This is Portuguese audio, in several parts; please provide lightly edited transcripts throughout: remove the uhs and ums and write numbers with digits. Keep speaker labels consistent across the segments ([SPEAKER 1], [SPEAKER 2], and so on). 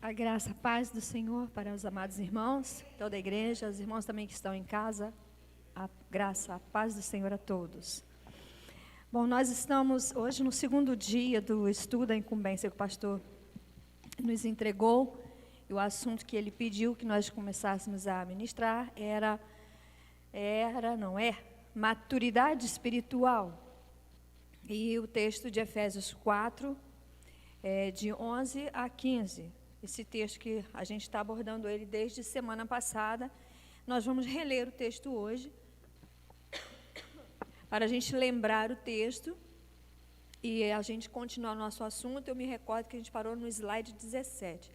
[SPEAKER 1] A graça, a paz do Senhor para os amados irmãos, toda a igreja, os irmãos também que estão em casa, a graça, a paz do Senhor a todos. Bom, nós estamos hoje no segundo dia do estudo da incumbência que o pastor nos entregou, e o assunto que ele pediu que nós começássemos a ministrar maturidade espiritual. E o texto de Efésios 4, de 11 a 15. Esse texto que a gente está abordando ele desde semana passada. Nós vamos reler o texto hoje, para a gente lembrar o texto e a gente continuar o nosso assunto. Eu me recordo que a gente parou no slide 17.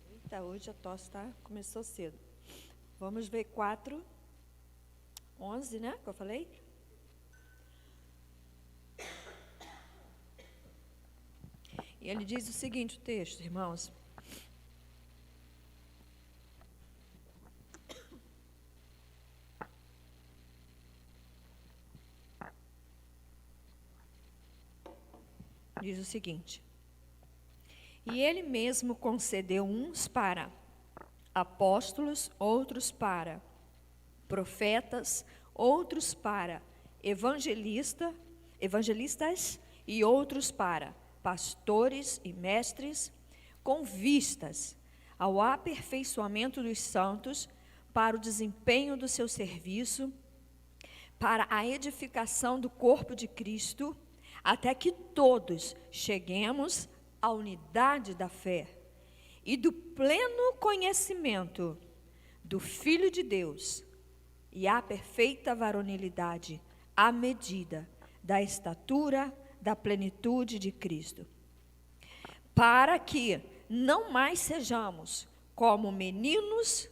[SPEAKER 1] Eita, hoje a tosse começou cedo. Vamos ver 4, 11, né, que eu falei? E ele diz o seguinte, o texto, irmãos. Diz o seguinte: e ele mesmo concedeu uns para apóstolos, outros para profetas, outros para evangelistas e outros para pastores e mestres, com vistas ao aperfeiçoamento dos santos, para o desempenho do seu serviço, para a edificação do corpo de Cristo, até que todos cheguemos à unidade da fé e do pleno conhecimento do Filho de Deus e à perfeita varonilidade, à medida da estatura da plenitude de Cristo, para que não mais sejamos como meninos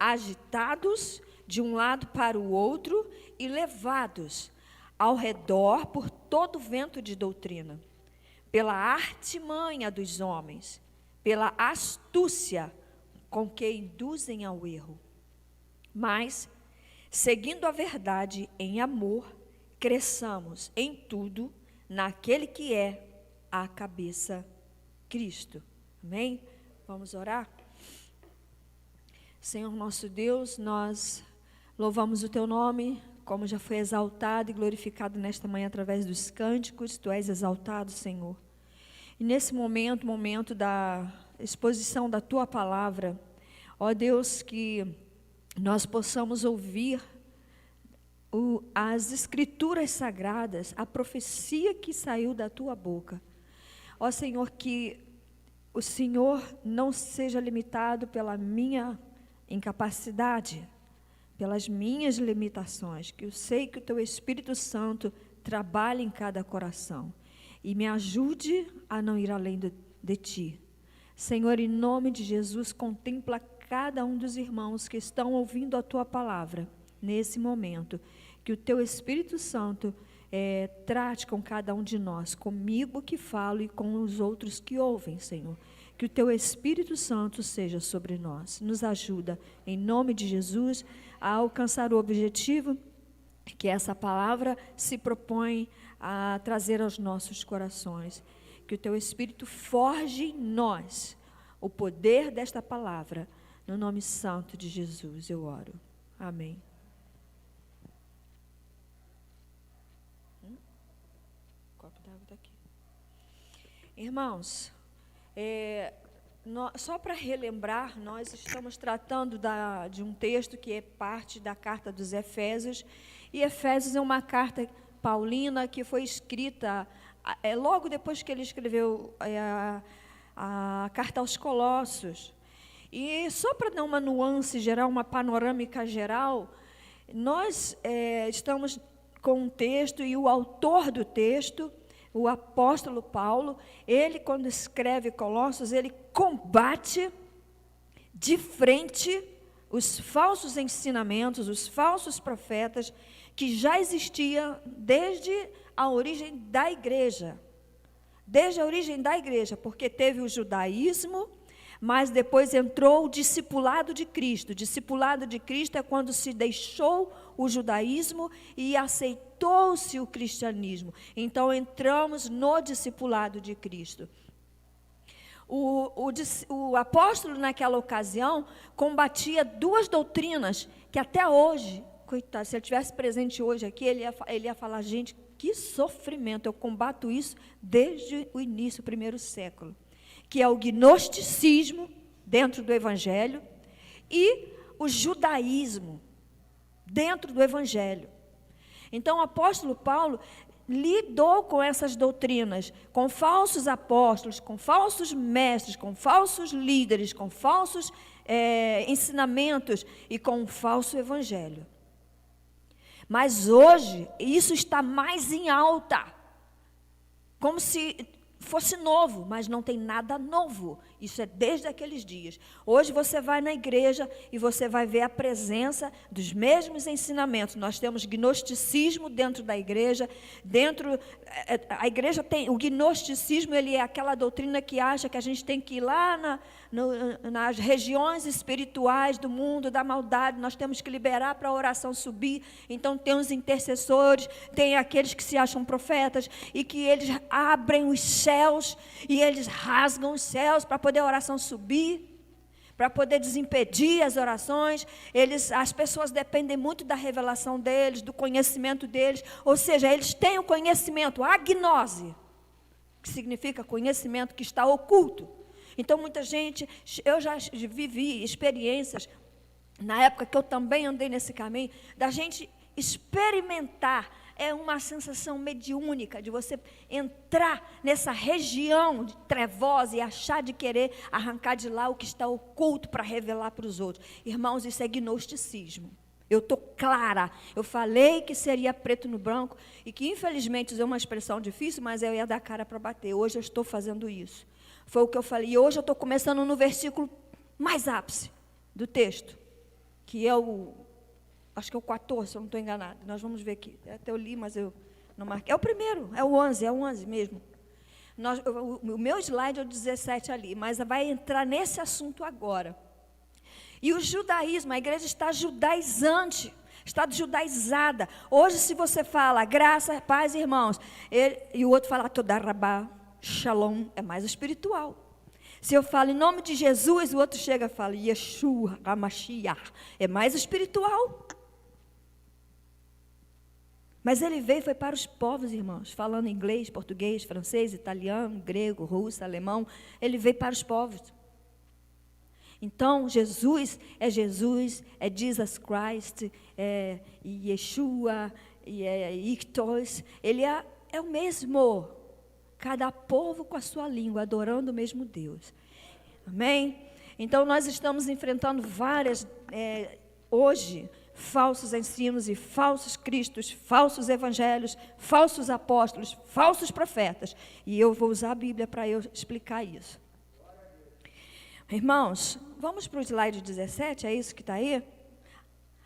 [SPEAKER 1] agitados de um lado para o outro e levados ao redor por todo vento de doutrina, pela artimanha dos homens, pela astúcia com que induzem ao erro. Mas, seguindo a verdade em amor, cresçamos em tudo naquele que é a cabeça, Cristo. Amém? Vamos orar? Senhor nosso Deus, nós louvamos o Teu nome, como já foi exaltado e glorificado nesta manhã através dos cânticos. Tu és exaltado, Senhor. E nesse momento da exposição da Tua palavra, ó Deus, que nós possamos ouvir as escrituras sagradas, a profecia que saiu da Tua boca. Ó Senhor, que o Senhor não seja limitado pela minha incapacidade, pelas minhas limitações, que eu sei que o Teu Espírito Santo trabalha em cada coração e me ajude a não ir além de Ti. Senhor, em nome de Jesus, contempla cada um dos irmãos que estão ouvindo a Tua palavra nesse momento, que o Teu Espírito Santo trate com cada um de nós, comigo que falo e com os outros que ouvem, Senhor. Que o Teu Espírito Santo seja sobre nós. Nos ajuda, em nome de Jesus, a alcançar o objetivo que essa palavra se propõe a trazer aos nossos corações. Que o Teu Espírito forge em nós o poder desta palavra. No nome santo de Jesus eu oro. Amém. Copo d'água está aqui. Irmãos, só para relembrar, nós estamos tratando de um texto que é parte da carta dos Efésios, e Efésios é uma carta paulina que foi escrita logo depois que ele escreveu a carta aos Colossos. E só para dar uma nuance geral, uma panorâmica geral, nós estamos com um texto, e o autor do texto, o apóstolo Paulo, ele, quando escreve Colossos, ele combate de frente os falsos ensinamentos, os falsos profetas, que já existiam desde a origem da igreja. desde a origem da igreja, porque teve o judaísmo, mas depois entrou o discipulado de Cristo. O discipulado de Cristo é quando se deixou o judaísmo e aceitou-se o cristianismo. Então, entramos no discipulado de Cristo. O apóstolo, naquela ocasião, combatia duas doutrinas que até hoje, coitado, se ele estivesse presente hoje aqui, ele ia falar, gente, que sofrimento, eu combato isso desde o início, o primeiro século, que é o gnosticismo dentro do Evangelho e o judaísmo dentro do Evangelho. Então, o apóstolo Paulo lidou com essas doutrinas, com falsos apóstolos, com falsos mestres, com falsos líderes, com falsos ensinamentos e com um falso evangelho. Mas hoje, isso está mais em alta, como se fosse novo, mas não tem nada novo. Isso é desde aqueles dias. Hoje você vai na igreja e você vai ver a presença dos mesmos ensinamentos. Nós temos gnosticismo dentro da igreja. A igreja tem o gnosticismo, ele é aquela doutrina que acha que a gente tem que ir lá nas regiões espirituais do mundo, da maldade, nós temos que liberar para a oração subir. Então tem os intercessores, tem aqueles que se acham profetas e que eles abrem os céus e eles rasgam os céus para poder a oração subir, para poder desimpedir as orações. As pessoas dependem muito da revelação deles, do conhecimento deles, ou seja, eles têm o conhecimento, a gnose, que significa conhecimento que está oculto. Então, muita gente, eu já vivi experiências, na época que eu também andei nesse caminho, da gente experimentar, é uma sensação mediúnica, de você entrar nessa região trevosa e achar de querer arrancar de lá o que está oculto para revelar para os outros. Irmãos, isso é gnosticismo. Eu estou clara, eu falei que seria preto no branco, e que infelizmente é uma expressão difícil, mas eu ia dar cara para bater. Hoje eu estou fazendo isso. Foi o que eu falei. E hoje eu estou começando no versículo mais ápice do texto, que é acho que é o 14, se eu não estou enganado. Nós vamos ver aqui. Até eu li, mas eu não marquei. É o primeiro, é o 11 mesmo. O meu slide é o 17 ali, mas vai entrar nesse assunto agora. E o judaísmo, a igreja está judaizante, está judaizada. Hoje, se você fala graça, paz, irmãos, e o outro fala toda rabá, shalom, é mais espiritual. Se eu falo em nome de Jesus, o outro chega e fala Yeshua, HaMashiach, é mais espiritual. Mas ele foi para os povos, irmãos, falando inglês, português, francês, italiano, grego, russo, alemão. Ele veio para os povos. Então, Jesus, é Jesus Christ, é Yeshua, é Ictos. Ele é o mesmo. Cada povo com a sua língua, adorando o mesmo Deus. Amém? Então, nós estamos enfrentando hoje, falsos ensinos e falsos cristos, falsos evangelhos, falsos apóstolos, falsos profetas. E eu vou usar a Bíblia para eu explicar isso. Irmãos, vamos para o slide 17, é isso que está aí?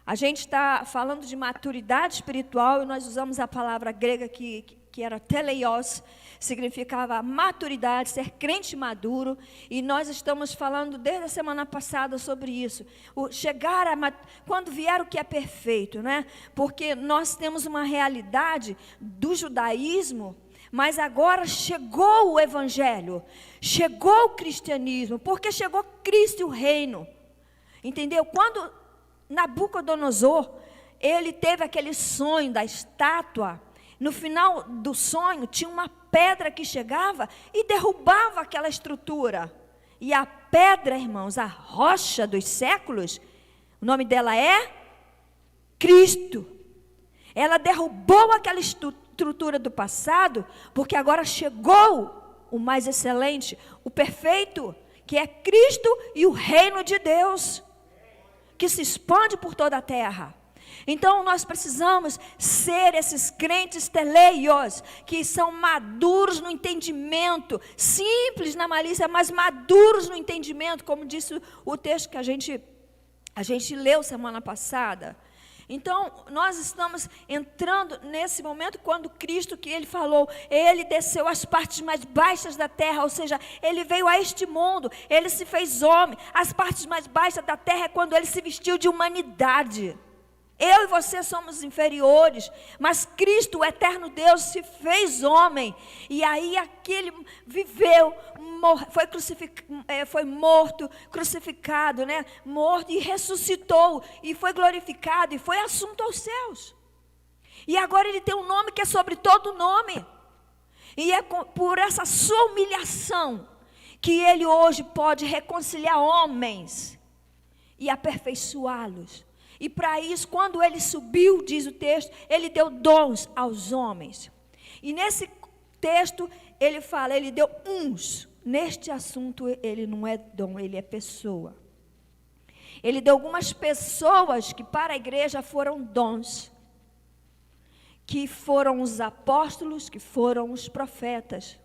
[SPEAKER 1] A gente está falando de maturidade espiritual e nós usamos a palavra grega que era teleios, significava maturidade, ser crente maduro, e nós estamos falando desde a semana passada sobre isso, quando vier o que é perfeito, né? Porque nós temos uma realidade do judaísmo, mas agora chegou o evangelho, chegou o cristianismo, porque chegou Cristo e o reino, entendeu? Quando Nabucodonosor, ele teve aquele sonho da estátua, no final do sonho tinha uma pedra que chegava e derrubava aquela estrutura. E a pedra, irmãos, a rocha dos séculos, o nome dela é Cristo. Ela derrubou aquela estrutura do passado, porque agora chegou o mais excelente, o perfeito, que é Cristo e o reino de Deus, que se expande por toda a terra. Então nós precisamos ser esses crentes teleios, que são maduros no entendimento, simples na malícia, mas maduros no entendimento, como disse o texto que a gente leu semana passada. Então, nós estamos entrando nesse momento quando Cristo, que Ele falou, Ele desceu às partes mais baixas da terra, ou seja, Ele veio a este mundo, Ele se fez homem. As partes mais baixas da terra é quando Ele se vestiu de humanidade. Eu e você somos inferiores, mas Cristo, o eterno Deus, se fez homem. E aí aquele viveu, foi morto, crucificado, né? Morto e ressuscitou, e foi glorificado, e foi assunto aos céus. E agora ele tem um nome que é sobre todo nome. E é por essa sua humilhação que ele hoje pode reconciliar homens e aperfeiçoá-los. E para isso, quando ele subiu, diz o texto, ele deu dons aos homens. E nesse texto, ele fala, ele deu uns. Neste assunto, ele não é dom, ele é pessoa. Ele deu algumas pessoas que para a igreja foram dons. Que foram os apóstolos, que foram os profetas.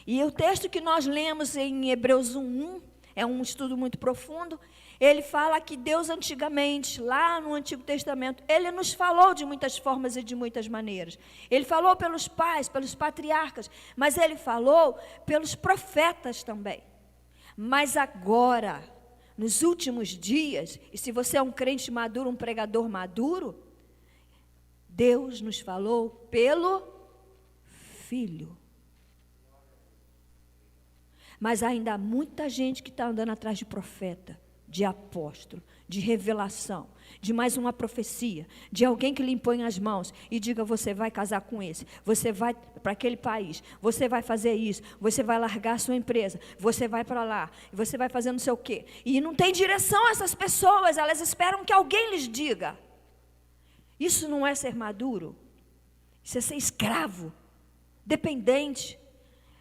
[SPEAKER 1] E o texto que nós lemos em Hebreus 1:1, é um estudo muito profundo. Ele fala que Deus antigamente, lá no Antigo Testamento, Ele nos falou de muitas formas e de muitas maneiras. Ele falou pelos pais, pelos patriarcas, mas Ele falou pelos profetas também. Mas agora, nos últimos dias, e se você é um crente maduro, um pregador maduro, Deus nos falou pelo Filho. Mas ainda há muita gente que está andando atrás de profeta, de apóstolo, de revelação, de mais uma profecia, de alguém que lhe impõe as mãos e diga, você vai casar com esse, você vai para aquele país, você vai fazer isso, você vai largar a sua empresa, você vai para lá, você vai fazer não sei o quê. E não tem direção a essas pessoas, elas esperam que alguém lhes diga. Isso não é ser maduro, isso é ser escravo, dependente,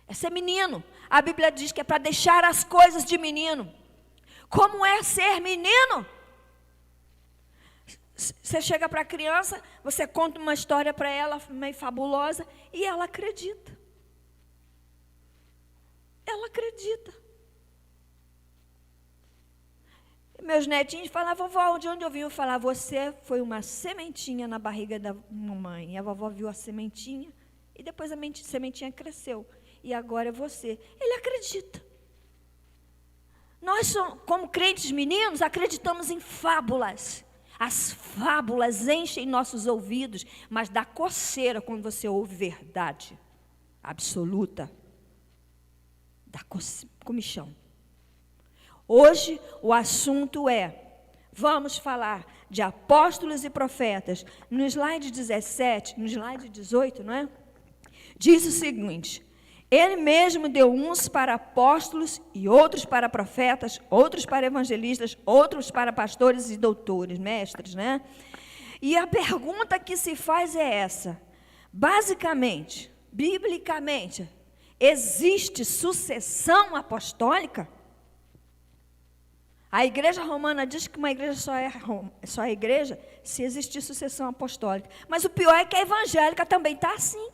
[SPEAKER 1] é ser menino. A Bíblia diz que é para deixar as coisas de menino. Como é ser menino? Você chega para a criança, você conta uma história para ela, meio fabulosa, e ela acredita. Ela acredita. Meus netinhos falavam, vovó, de onde eu vim? Eu falava, você foi uma sementinha na barriga da mamãe. E a vovó viu a sementinha, e depois a sementinha cresceu. E agora é você. Ele acredita. Nós, como crentes meninos, acreditamos em fábulas. As fábulas enchem nossos ouvidos, mas dá coceira quando você ouve verdade absoluta. Dá comichão. Hoje o assunto vamos falar de apóstolos e profetas. No slide 17, no slide 18, não é? Diz o seguinte: Ele mesmo deu uns para apóstolos e outros para profetas, outros para evangelistas, outros para pastores e doutores, mestres, né? E a pergunta que se faz é essa: basicamente, biblicamente, existe sucessão apostólica? A igreja romana diz que uma igreja só é igreja se existir sucessão apostólica. Mas o pior é que a evangélica também está assim.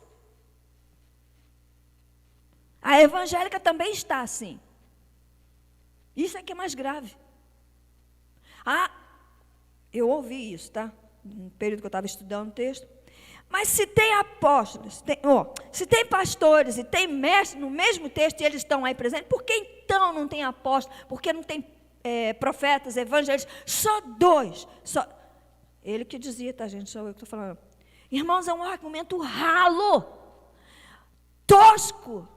[SPEAKER 1] A evangélica também está assim. Isso é que é mais grave. Eu ouvi isso, tá? No período que eu estava estudando o texto. Mas se tem apóstolos, se tem pastores e tem mestres no mesmo texto e eles estão aí presentes, por que então não tem apóstolos? Por que não tem profetas, evangelistas? Só dois. Ele que dizia, tá, gente? Sou eu que estou falando. Irmãos, é um argumento ralo, tosco.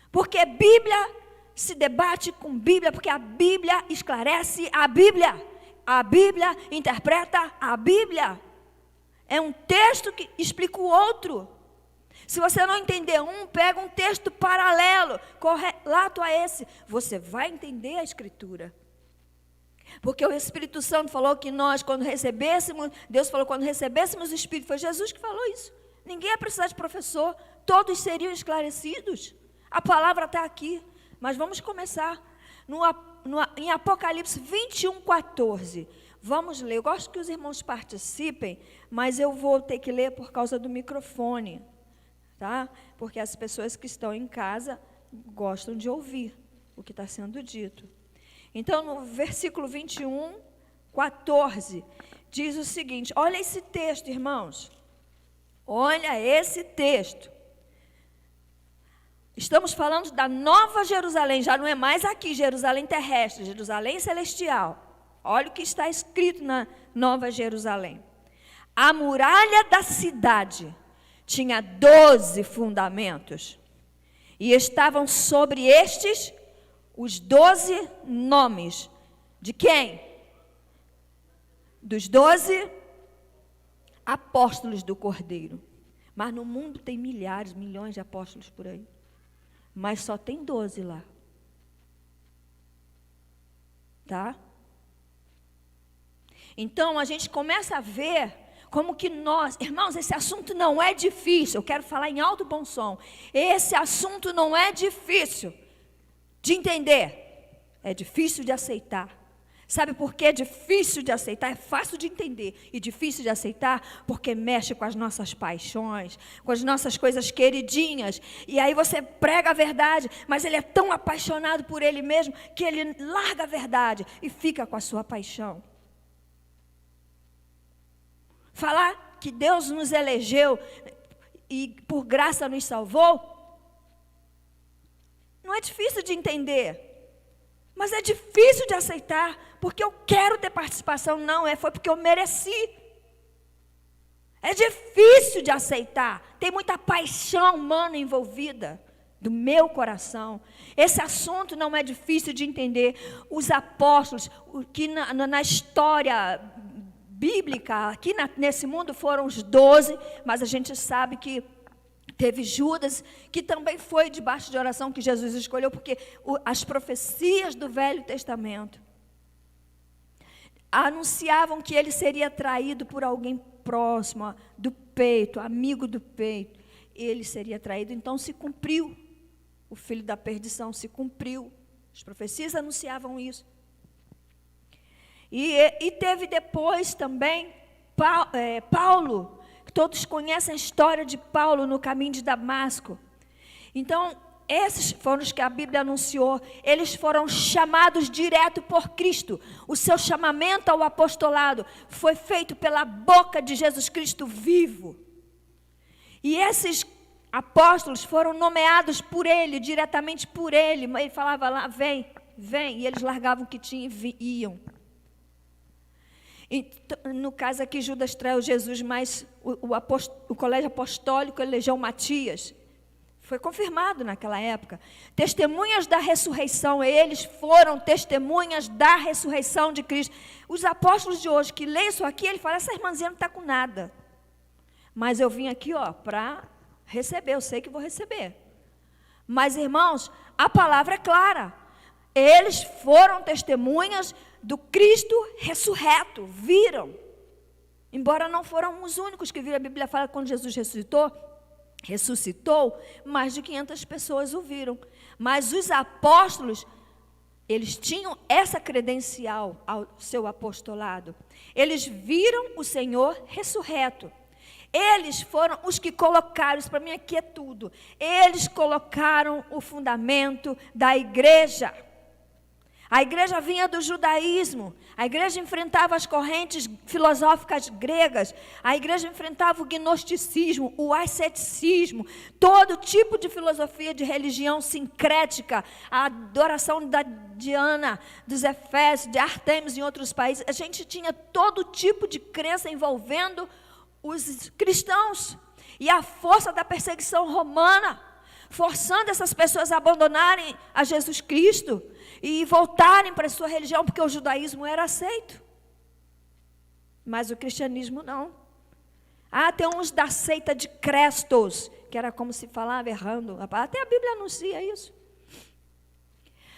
[SPEAKER 1] Porque Bíblia se debate com Bíblia, porque a Bíblia esclarece a Bíblia interpreta a Bíblia. É um texto que explica o outro. Se você não entender um, pega um texto paralelo, correlato a esse, você vai entender a Escritura. Porque o Espírito Santo falou que nós, quando recebêssemos, Deus falou, quando recebêssemos o Espírito, foi Jesus que falou isso. Ninguém ia precisar de professor, todos seriam esclarecidos. A palavra está aqui, mas vamos começar em Apocalipse 21:14. Vamos ler. Eu gosto que os irmãos participem, mas eu vou ter que ler por causa do microfone, tá? Porque as pessoas que estão em casa gostam de ouvir o que está sendo dito. Então, no versículo 21:14, diz o seguinte, olha esse texto, irmãos. Olha esse texto. Estamos falando da Nova Jerusalém, já não é mais aqui, Jerusalém terrestre, Jerusalém celestial. Olha o que está escrito na Nova Jerusalém. A muralha da cidade tinha 12 fundamentos, e estavam sobre estes os 12 nomes. De quem? Dos 12 apóstolos do Cordeiro. Mas no mundo tem milhares, milhões de apóstolos por aí. Mas só tem 12 lá. Tá? Então a gente começa a ver como que nós, irmãos, esse assunto não é difícil. Eu quero falar em alto e bom som. Esse assunto não é difícil de entender. É difícil de aceitar. Sabe por que é difícil de aceitar? É fácil de entender e difícil de aceitar porque mexe com as nossas paixões, com as nossas coisas queridinhas. E aí você prega a verdade, mas ele é tão apaixonado por ele mesmo que ele larga a verdade e fica com a sua paixão. Falar que Deus nos elegeu e por graça nos salvou, não é difícil de entender. Mas é difícil de aceitar, porque eu quero ter participação. Não, foi porque eu mereci. É difícil de aceitar. Tem muita paixão humana envolvida do meu coração. Esse assunto não é difícil de entender. Os apóstolos, que na história bíblica, aqui nesse mundo foram os 12, mas a gente sabe que teve Judas, que também foi debaixo de oração que Jesus escolheu, porque as profecias do Velho Testamento anunciavam que ele seria traído por alguém próximo, do peito, amigo do peito. Ele seria traído, então se cumpriu. O filho da perdição se cumpriu. As profecias anunciavam isso. E teve depois também Paulo. Todos conhecem a história de Paulo no caminho de Damasco. Então, esses foram os que a Bíblia anunciou. Eles foram chamados direto por Cristo. O seu chamamento ao apostolado foi feito pela boca de Jesus Cristo vivo. E esses apóstolos foram nomeados por ele, diretamente por ele. Ele falava lá, vem, vem. E eles largavam o que tinham e iam. E, no caso aqui, Judas traiu Jesus, mas o colégio apostólico elegeu Matias. Foi confirmado naquela época. Testemunhas da ressurreição, eles foram testemunhas da ressurreição de Cristo. Os apóstolos de hoje que leem isso aqui, ele fala, essa irmãzinha não está com nada. Mas eu vim aqui para receber, eu sei que vou receber. Mas, irmãos, a palavra é clara. Eles foram testemunhas do Cristo ressurreto, viram. Embora não foram os únicos que viram, a Bíblia fala que quando Jesus ressuscitou, mais de 500 pessoas o viram. Mas os apóstolos, eles tinham essa credencial ao seu apostolado. Eles viram o Senhor ressurreto. Eles foram os que colocaram, isso para mim aqui é tudo, eles colocaram o fundamento da igreja. A igreja vinha do judaísmo, a igreja enfrentava as correntes filosóficas gregas, a igreja enfrentava o gnosticismo, o asceticismo, todo tipo de filosofia de religião sincrética, a adoração da Diana, dos Efésios, de Artemis em outros países. A gente tinha todo tipo de crença envolvendo os cristãos e a força da perseguição romana, forçando essas pessoas a abandonarem a Jesus Cristo e voltarem para a sua religião, porque o judaísmo era aceito. Mas o cristianismo não. Tem uns da seita de Crestos, que era como se falava errando. Até a Bíblia anuncia isso.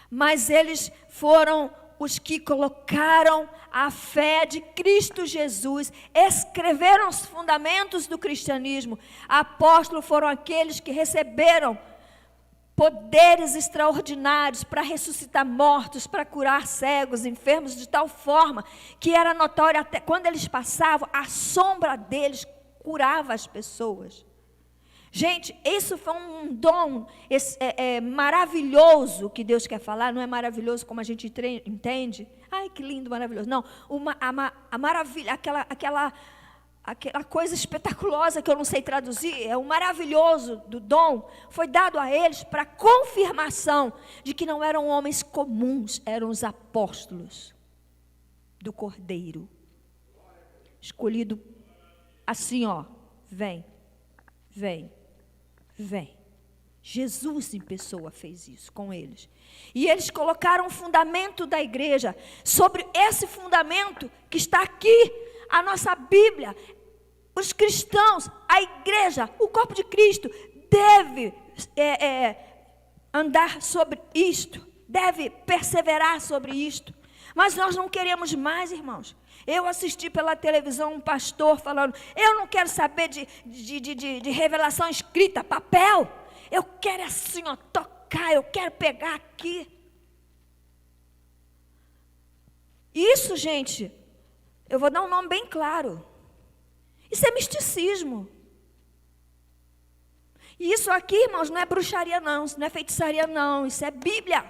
[SPEAKER 1] Mas eles foram os que colocaram a fé de Cristo Jesus, escreveram os fundamentos do cristianismo. Apóstolos foram aqueles que receberam poderes extraordinários para ressuscitar mortos, para curar cegos, enfermos, de tal forma que era notório, até quando eles passavam, a sombra deles curava as pessoas. Gente, isso foi um dom maravilhoso que Deus quer falar, não é maravilhoso como a gente entende? ai, que lindo, maravilhoso. Não, a maravilha, aquela coisa espetaculosa que eu não sei traduzir, é o maravilhoso do dom, foi dado a eles para confirmação de que não eram homens comuns, eram os apóstolos do Cordeiro, escolhido assim, ó, vem. Jesus em pessoa fez isso com eles. E eles colocaram o fundamento da igreja. Sobre esse fundamento que está aqui, a nossa Bíblia, os cristãos, a igreja, o corpo de Cristo, deve andar sobre isto, deve perseverar sobre isto. Mas nós não queremos mais, irmãos. Eu assisti pela televisão um pastor falando, eu não quero saber de revelação escrita, papel. Eu quero assim, ó, tocar, eu quero pegar aqui. Isso, gente, eu vou dar um nome bem claro. Isso é misticismo. E isso aqui, irmãos, não é bruxaria não, isso não é feitiçaria não, isso é Bíblia.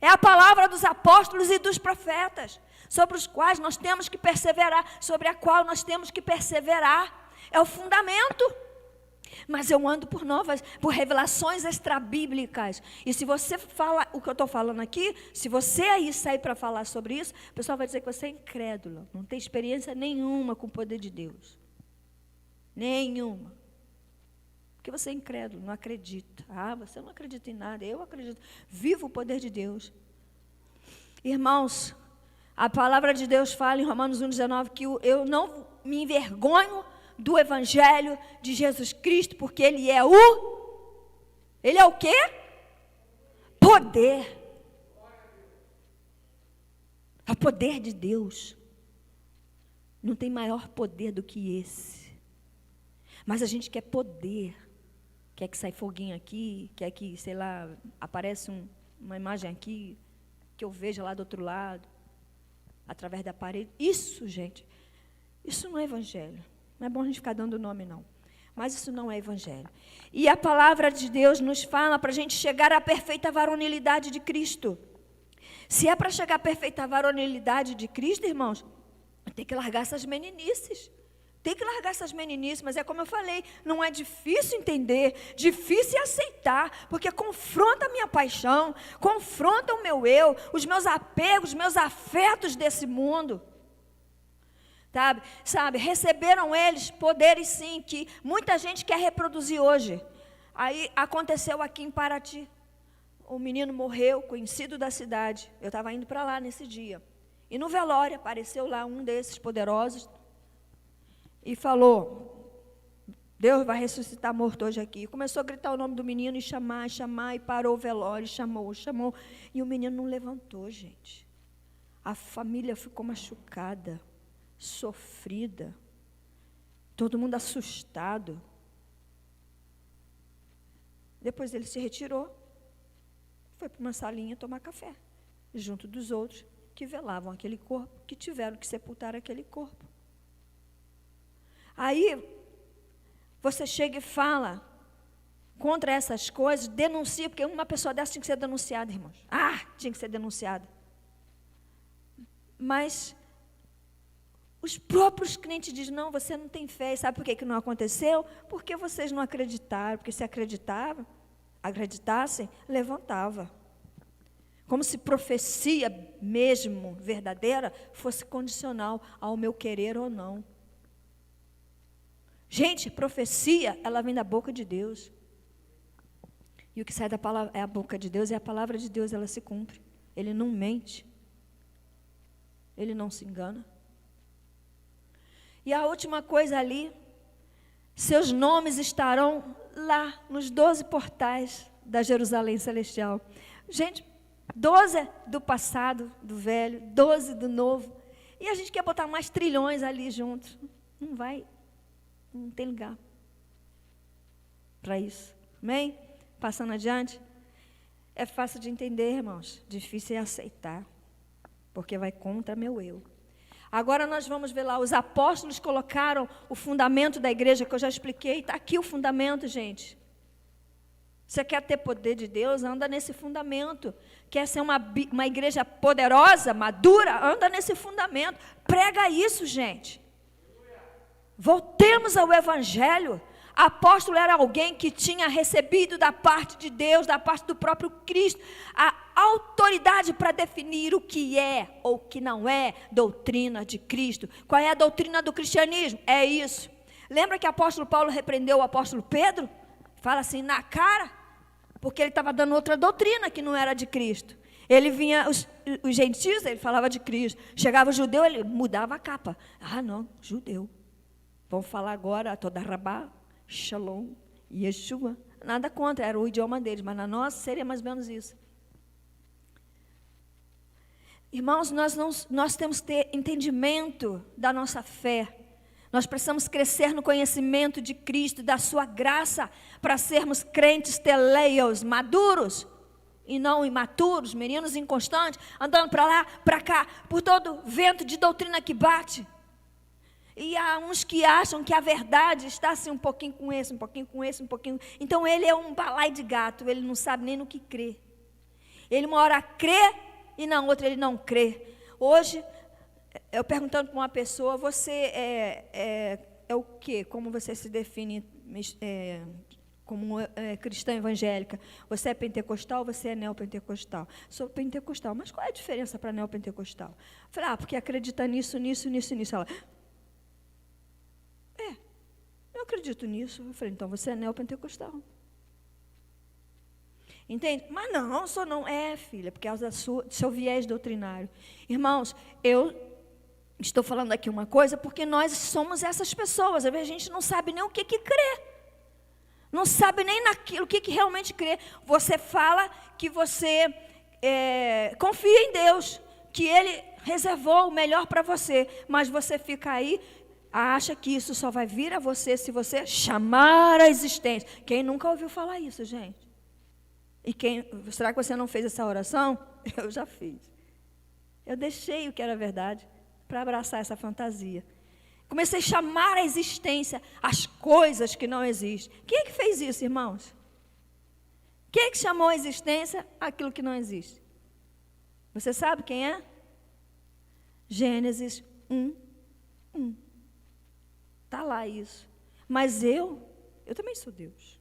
[SPEAKER 1] É a palavra dos apóstolos e dos profetas, sobre os quais nós temos que perseverar, sobre a qual nós temos que perseverar. É o fundamento. Mas eu ando por revelações extrabíblicas. E se você fala o que eu estou falando aqui, se você aí sair para falar sobre isso, o pessoal vai dizer que você é incrédulo, não tem experiência nenhuma com o poder de Deus. Nenhuma. Porque você é incrédulo, não acredita. Ah, você não acredita em nada, eu acredito. Viva o poder de Deus. Irmãos, a palavra de Deus fala em Romanos 1,19 que eu não me envergonho do Evangelho de Jesus Cristo, porque Ele é o quê? Poder. É o poder de Deus. Não tem maior poder do que esse. Mas a gente quer poder. Quer que saia foguinho aqui, quer que, sei lá, aparece uma imagem aqui, que eu veja lá do outro lado, através da parede. Isso, gente, isso não é evangelho. Não é bom a gente ficar dando nome, não. Mas isso não é evangelho. E a palavra de Deus nos fala para a gente chegar à perfeita varonilidade de Cristo. Se é para chegar à perfeita varonilidade de Cristo, irmãos, tem que largar essas meninices. Tem que largar essas meninices, mas é como eu falei, não é difícil entender, difícil aceitar, porque confronta a minha paixão, confronta o meu eu, os meus apegos, os meus afetos desse mundo. Sabe, receberam eles poderes sim, que muita gente quer reproduzir hoje. Aí aconteceu aqui em Paraty, o menino morreu, conhecido da cidade, eu estava indo para lá nesse dia, e no velório apareceu lá um desses poderosos, e falou, Deus vai ressuscitar morto hoje aqui. Começou a gritar o nome do menino e chamar, e parou o velório, chamou. E o menino não levantou, gente. A família ficou machucada, sofrida. Todo mundo assustado. Depois ele se retirou, foi para uma salinha tomar café, junto dos outros que velavam aquele corpo, que tiveram que sepultar aquele corpo. Aí, você chega e fala contra essas coisas, denuncia, porque uma pessoa dessa tinha que ser denunciada, irmãos. Tinha que ser denunciada. Mas os próprios crentes dizem, não, você não tem fé. E sabe por que não aconteceu? Porque vocês não acreditaram, porque se acreditassem, levantava. Como se profecia mesmo verdadeira fosse condicional ao meu querer ou não. Gente, profecia, ela vem da boca de Deus. E o que sai da palavra é a boca de Deus, e a palavra de Deus, ela se cumpre. Ele não mente. Ele não se engana. E a última coisa ali, seus nomes estarão lá, nos 12 portais da Jerusalém Celestial. Gente, 12 do passado, do velho, 12 do novo. E a gente quer botar mais trilhões ali juntos. Não vai. Não tem lugar para isso. Amém? Passando adiante. É fácil de entender, irmãos. Difícil é aceitar. Porque vai contra meu eu. Agora nós vamos ver lá. Os apóstolos colocaram o fundamento da igreja, que eu já expliquei. Está aqui o fundamento, gente. Você quer ter poder de Deus? Anda nesse fundamento. Quer ser uma igreja poderosa, madura? Anda nesse fundamento. Prega isso, gente. Voltemos ao Evangelho. Apóstolo era alguém que tinha recebido da parte de Deus, da parte do próprio Cristo, a autoridade para definir o que é ou o que não é doutrina de Cristo. Qual é a doutrina do cristianismo? É isso. Lembra que o apóstolo Paulo repreendeu o apóstolo Pedro? Fala assim, na cara, porque ele estava dando outra doutrina que não era de Cristo. Ele vinha, os gentios, ele falava de Cristo. Chegava o judeu, ele mudava a capa. Ah, não, judeu. Vamos falar agora, toda rabá, shalom, Yeshua. Nada contra, era o idioma deles, mas na nossa seria mais ou menos isso. Irmãos, nós temos que ter entendimento da nossa fé. Nós precisamos crescer no conhecimento de Cristo, da sua graça, para sermos crentes teleios, maduros, e não imaturos, meninos inconstantes, andando para lá, para cá, por todo vento de doutrina que bate. E há uns que acham que a verdade está assim um pouquinho com esse, um pouquinho com esse, um pouquinho. Então ele é um balaio de gato, ele não sabe nem no que crê. Ele uma hora crê e na outra ele não crê. Hoje, eu perguntando para uma pessoa, você é o quê? Como você se define como cristã evangélica? Você é pentecostal ou você é neopentecostal? Sou pentecostal, mas qual é a diferença para neopentecostal? Eu falei, porque acredita nisso, nisso, nisso, nisso. Ela, eu acredito nisso. Eu falei, então você é neopentecostal. Entende? Mas não, sou não. Filha, por causa do seu viés doutrinário. Irmãos, eu estou falando aqui uma coisa porque nós somos essas pessoas. Às vezes a gente não sabe nem o que crê. Não sabe nem naquilo, o que realmente crê. Você fala que você confia em Deus, que Ele reservou o melhor para você, mas você fica aí, acha que isso só vai vir a você se você chamar a existência. Quem nunca ouviu falar isso, gente? E será que você não fez essa oração? Eu já fiz. Eu deixei o que era verdade para abraçar essa fantasia. Comecei a chamar a existência as coisas que não existem. Quem é que fez isso, irmãos? Quem é que chamou a existência aquilo que não existe? Você sabe quem é? Gênesis 1:1. Está lá isso. Mas eu também sou Deus.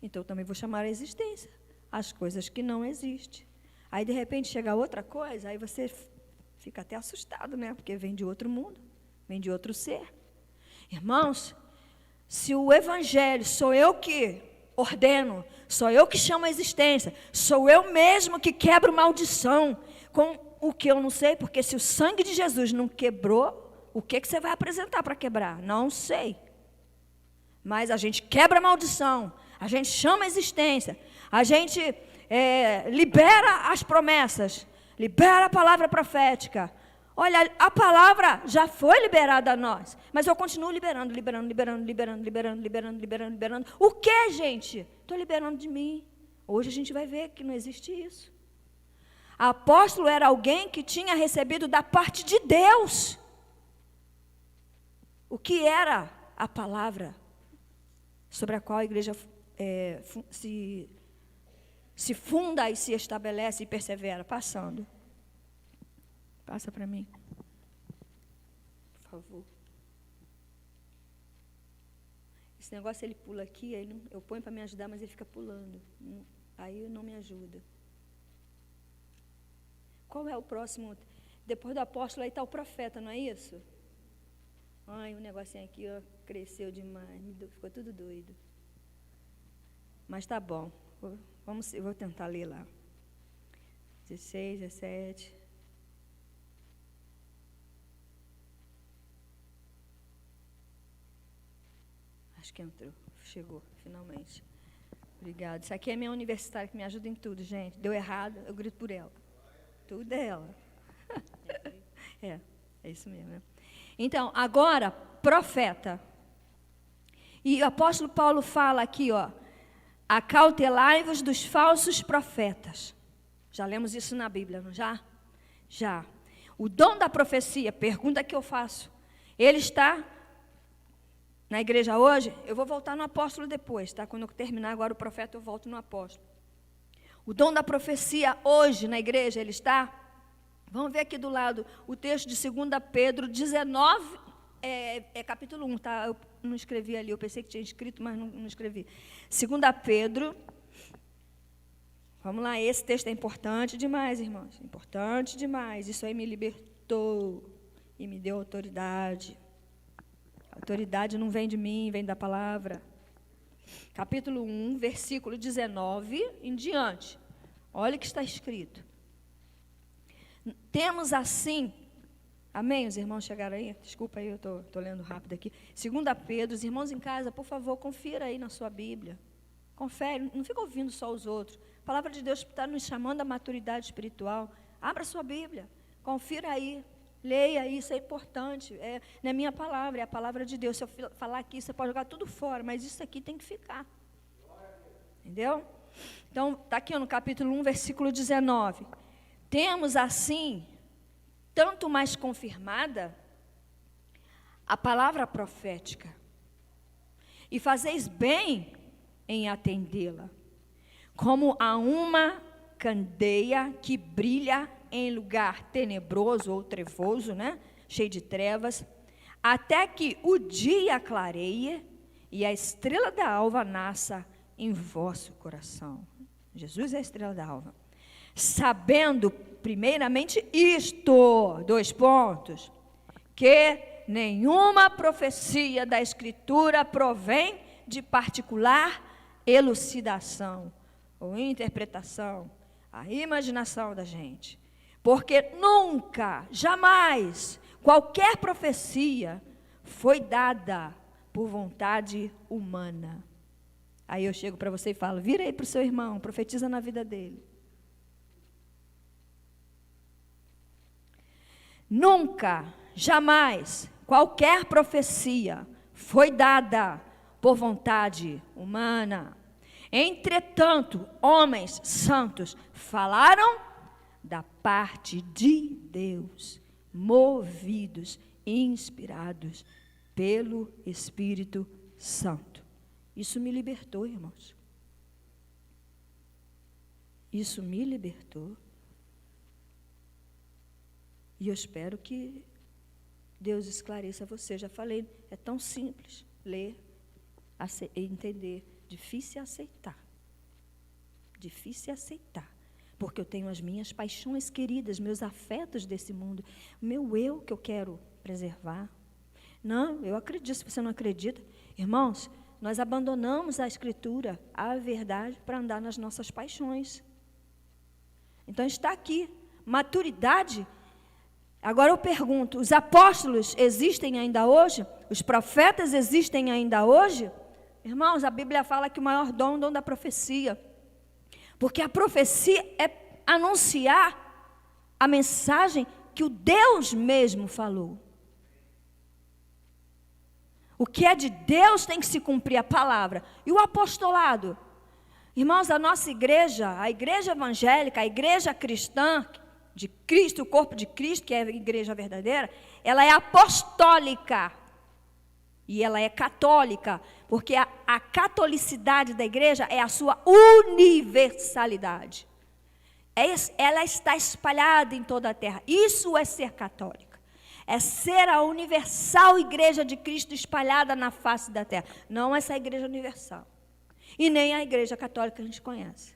[SPEAKER 1] Então eu também vou chamar a existência as coisas que não existem. Aí de repente chega outra coisa, aí você fica até assustado, né? Porque vem de outro mundo, vem de outro ser. Irmãos, se o evangelho sou eu que ordeno, sou eu que chamo a existência, sou eu mesmo que quebro maldição com o que eu não sei, porque se o sangue de Jesus não quebrou, o que você vai apresentar para quebrar? Não sei. Mas a gente quebra a maldição, a gente chama a existência, a gente libera as promessas, libera a palavra profética. Olha, a palavra já foi liberada a nós, mas eu continuo liberando. O que, gente? Estou liberando de mim. Hoje a gente vai ver que não existe isso. Apóstolo era alguém que tinha recebido da parte de Deus. O que era a palavra sobre a qual a igreja se funda e se estabelece e persevera? Passando. Passa para mim. Por favor. Esse negócio ele pula aqui, aí eu ponho para me ajudar, mas ele fica pulando. Aí não me ajuda. Qual é o próximo? Depois do apóstolo aí está o profeta, não é isso? Ai, o negocinho aqui cresceu demais, ficou tudo doido. Mas tá bom, eu vou tentar ler lá. 16, 17. Acho que entrou, chegou, finalmente. Obrigada. Isso aqui é minha universitária que me ajuda em tudo, gente. Deu errado, eu grito por ela. Tudo é ela. É isso mesmo, né? Então, agora, profeta. E o apóstolo Paulo fala aqui, acautelai-vos dos falsos profetas. Já lemos isso na Bíblia, não já? Já. O dom da profecia, pergunta que eu faço, ele está na igreja hoje, eu vou voltar no apóstolo depois, tá? Quando eu terminar agora o profeta, eu volto no apóstolo. O dom da profecia hoje na igreja, ele está? Vamos ver aqui do lado o texto de 2 Pedro 19, capítulo 1, tá? Eu não escrevi ali, eu pensei que tinha escrito, mas não escrevi. 2 Pedro, vamos lá, esse texto é importante demais, irmãos, importante demais. Isso aí me libertou e me deu autoridade. A autoridade não vem de mim, vem da palavra. Capítulo 1, versículo 19 em diante. Olha o que está escrito. Temos assim, amém? Os irmãos chegaram aí? Desculpa aí, eu estou lendo rápido aqui. 2 Pedro, os irmãos em casa, por favor, confira aí na sua Bíblia. Confere, não fica ouvindo só os outros. A palavra de Deus está nos chamando à maturidade espiritual. Abra a sua Bíblia, confira aí. Leia, isso é importante, não é minha palavra, é a palavra de Deus. Se eu falar aqui, você pode jogar tudo fora, mas isso aqui tem que ficar. Entendeu? Então, está aqui no capítulo 1, versículo 19. Temos assim, tanto mais confirmada, a palavra profética, e fazeis bem em atendê-la, como a uma candeia que brilha em lugar tenebroso ou trevoso, né? Cheio de trevas, até que o dia clareie e a estrela da alva nasça em vosso coração. Jesus é a estrela da alva. Sabendo, primeiramente, isto, 2 pontos, que nenhuma profecia da Escritura provém de particular elucidação ou interpretação, a imaginação da gente. Porque nunca, jamais, qualquer profecia foi dada por vontade humana. Aí eu chego para você e falo, vira aí para o seu irmão, profetiza na vida dele. Nunca, jamais, qualquer profecia foi dada por vontade humana. Entretanto, homens santos falaram da parte de Deus, movidos, inspirados pelo Espírito Santo. Isso me libertou, irmãos. Isso me libertou. E eu espero que Deus esclareça você. Já falei, é tão simples ler, entender. Difícil aceitar. Difícil aceitar. Porque eu tenho as minhas paixões queridas, meus afetos desse mundo, o meu eu que eu quero preservar. Não, eu acredito. Se você não acredita, irmãos, nós abandonamos a Escritura, a verdade, para andar nas nossas paixões. Então está aqui, maturidade. Agora eu pergunto, os apóstolos existem ainda hoje? Os profetas existem ainda hoje? Irmãos, a Bíblia fala que o maior dom é o dom da profecia. Porque a profecia é anunciar a mensagem que o Deus mesmo falou. O que é de Deus tem que se cumprir, a palavra. E o apostolado? Irmãos, a nossa igreja, a igreja evangélica, a igreja cristã de Cristo, o corpo de Cristo, que é a igreja verdadeira, ela é apostólica. E ela é católica, porque a catolicidade da igreja é a sua universalidade. Ela está espalhada em toda a terra. Isso é ser católica. É ser a universal igreja de Cristo espalhada na face da terra. Não essa igreja universal. E nem a igreja católica que a gente conhece.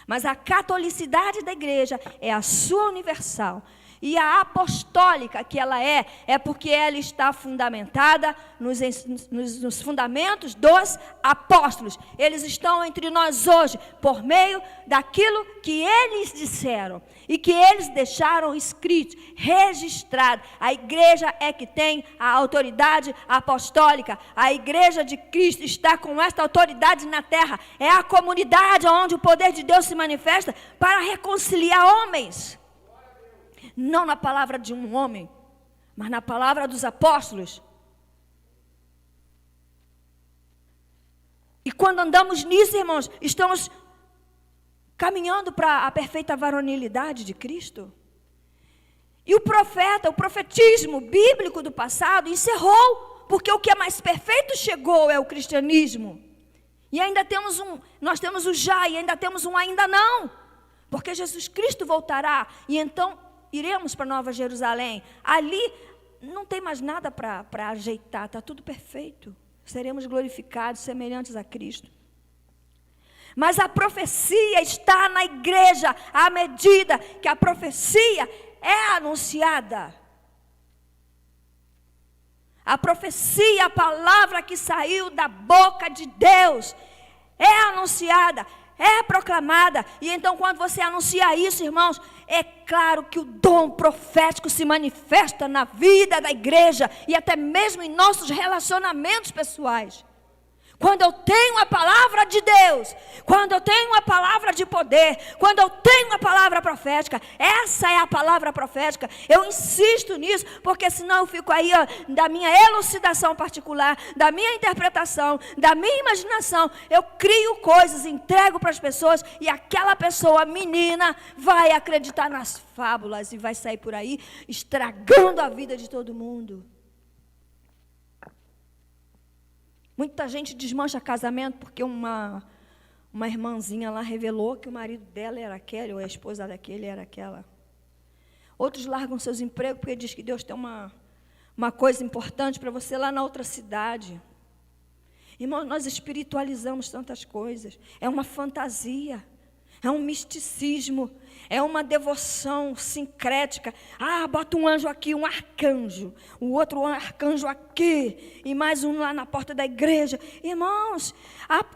[SPEAKER 1] Mas a catolicidade da igreja é a sua universal. E a apostólica que ela é porque ela está fundamentada nos fundamentos dos apóstolos. Eles estão entre nós hoje por meio daquilo que eles disseram e que eles deixaram escrito, registrado. A igreja é que tem a autoridade apostólica. A igreja de Cristo está com esta autoridade na terra. É a comunidade onde o poder de Deus se manifesta para reconciliar homens. Não na palavra de um homem, mas na palavra dos apóstolos. E quando andamos nisso, irmãos, estamos caminhando para a perfeita varonilidade de Cristo. E o profeta, o profetismo bíblico do passado encerrou porque o que é mais perfeito chegou, é o cristianismo. E ainda nós temos o já e ainda temos um ainda não. Porque Jesus Cristo voltará e então iremos para Nova Jerusalém. Ali não tem mais nada para ajeitar, está tudo perfeito. Seremos glorificados, semelhantes a Cristo. Mas a profecia está na igreja à medida que a profecia é anunciada. A profecia, a palavra que saiu da boca de Deus, é anunciada, é proclamada. E então quando você anuncia isso, irmãos, é claro que o dom profético se manifesta na vida da igreja e até mesmo em nossos relacionamentos pessoais. Quando eu tenho a palavra de Deus, quando eu tenho a palavra de poder, quando eu tenho a palavra profética, essa é a palavra profética. Eu insisto nisso, porque senão eu fico aí, da minha elucidação particular, da minha interpretação, da minha imaginação. Eu crio coisas, entrego para as pessoas e aquela pessoa, menina, vai acreditar nas fábulas e vai sair por aí estragando a vida de todo mundo. Muita gente desmancha casamento porque uma irmãzinha lá revelou que o marido dela era aquele, ou a esposa daquele era aquela. Outros largam seus empregos porque diz que Deus tem uma coisa importante para você lá na outra cidade. Irmão, nós espiritualizamos tantas coisas. É uma fantasia, é um misticismo, é uma devoção sincrética. Bota um anjo aqui, um arcanjo, o outro um arcanjo aqui, e mais um lá na porta da igreja. Irmãos,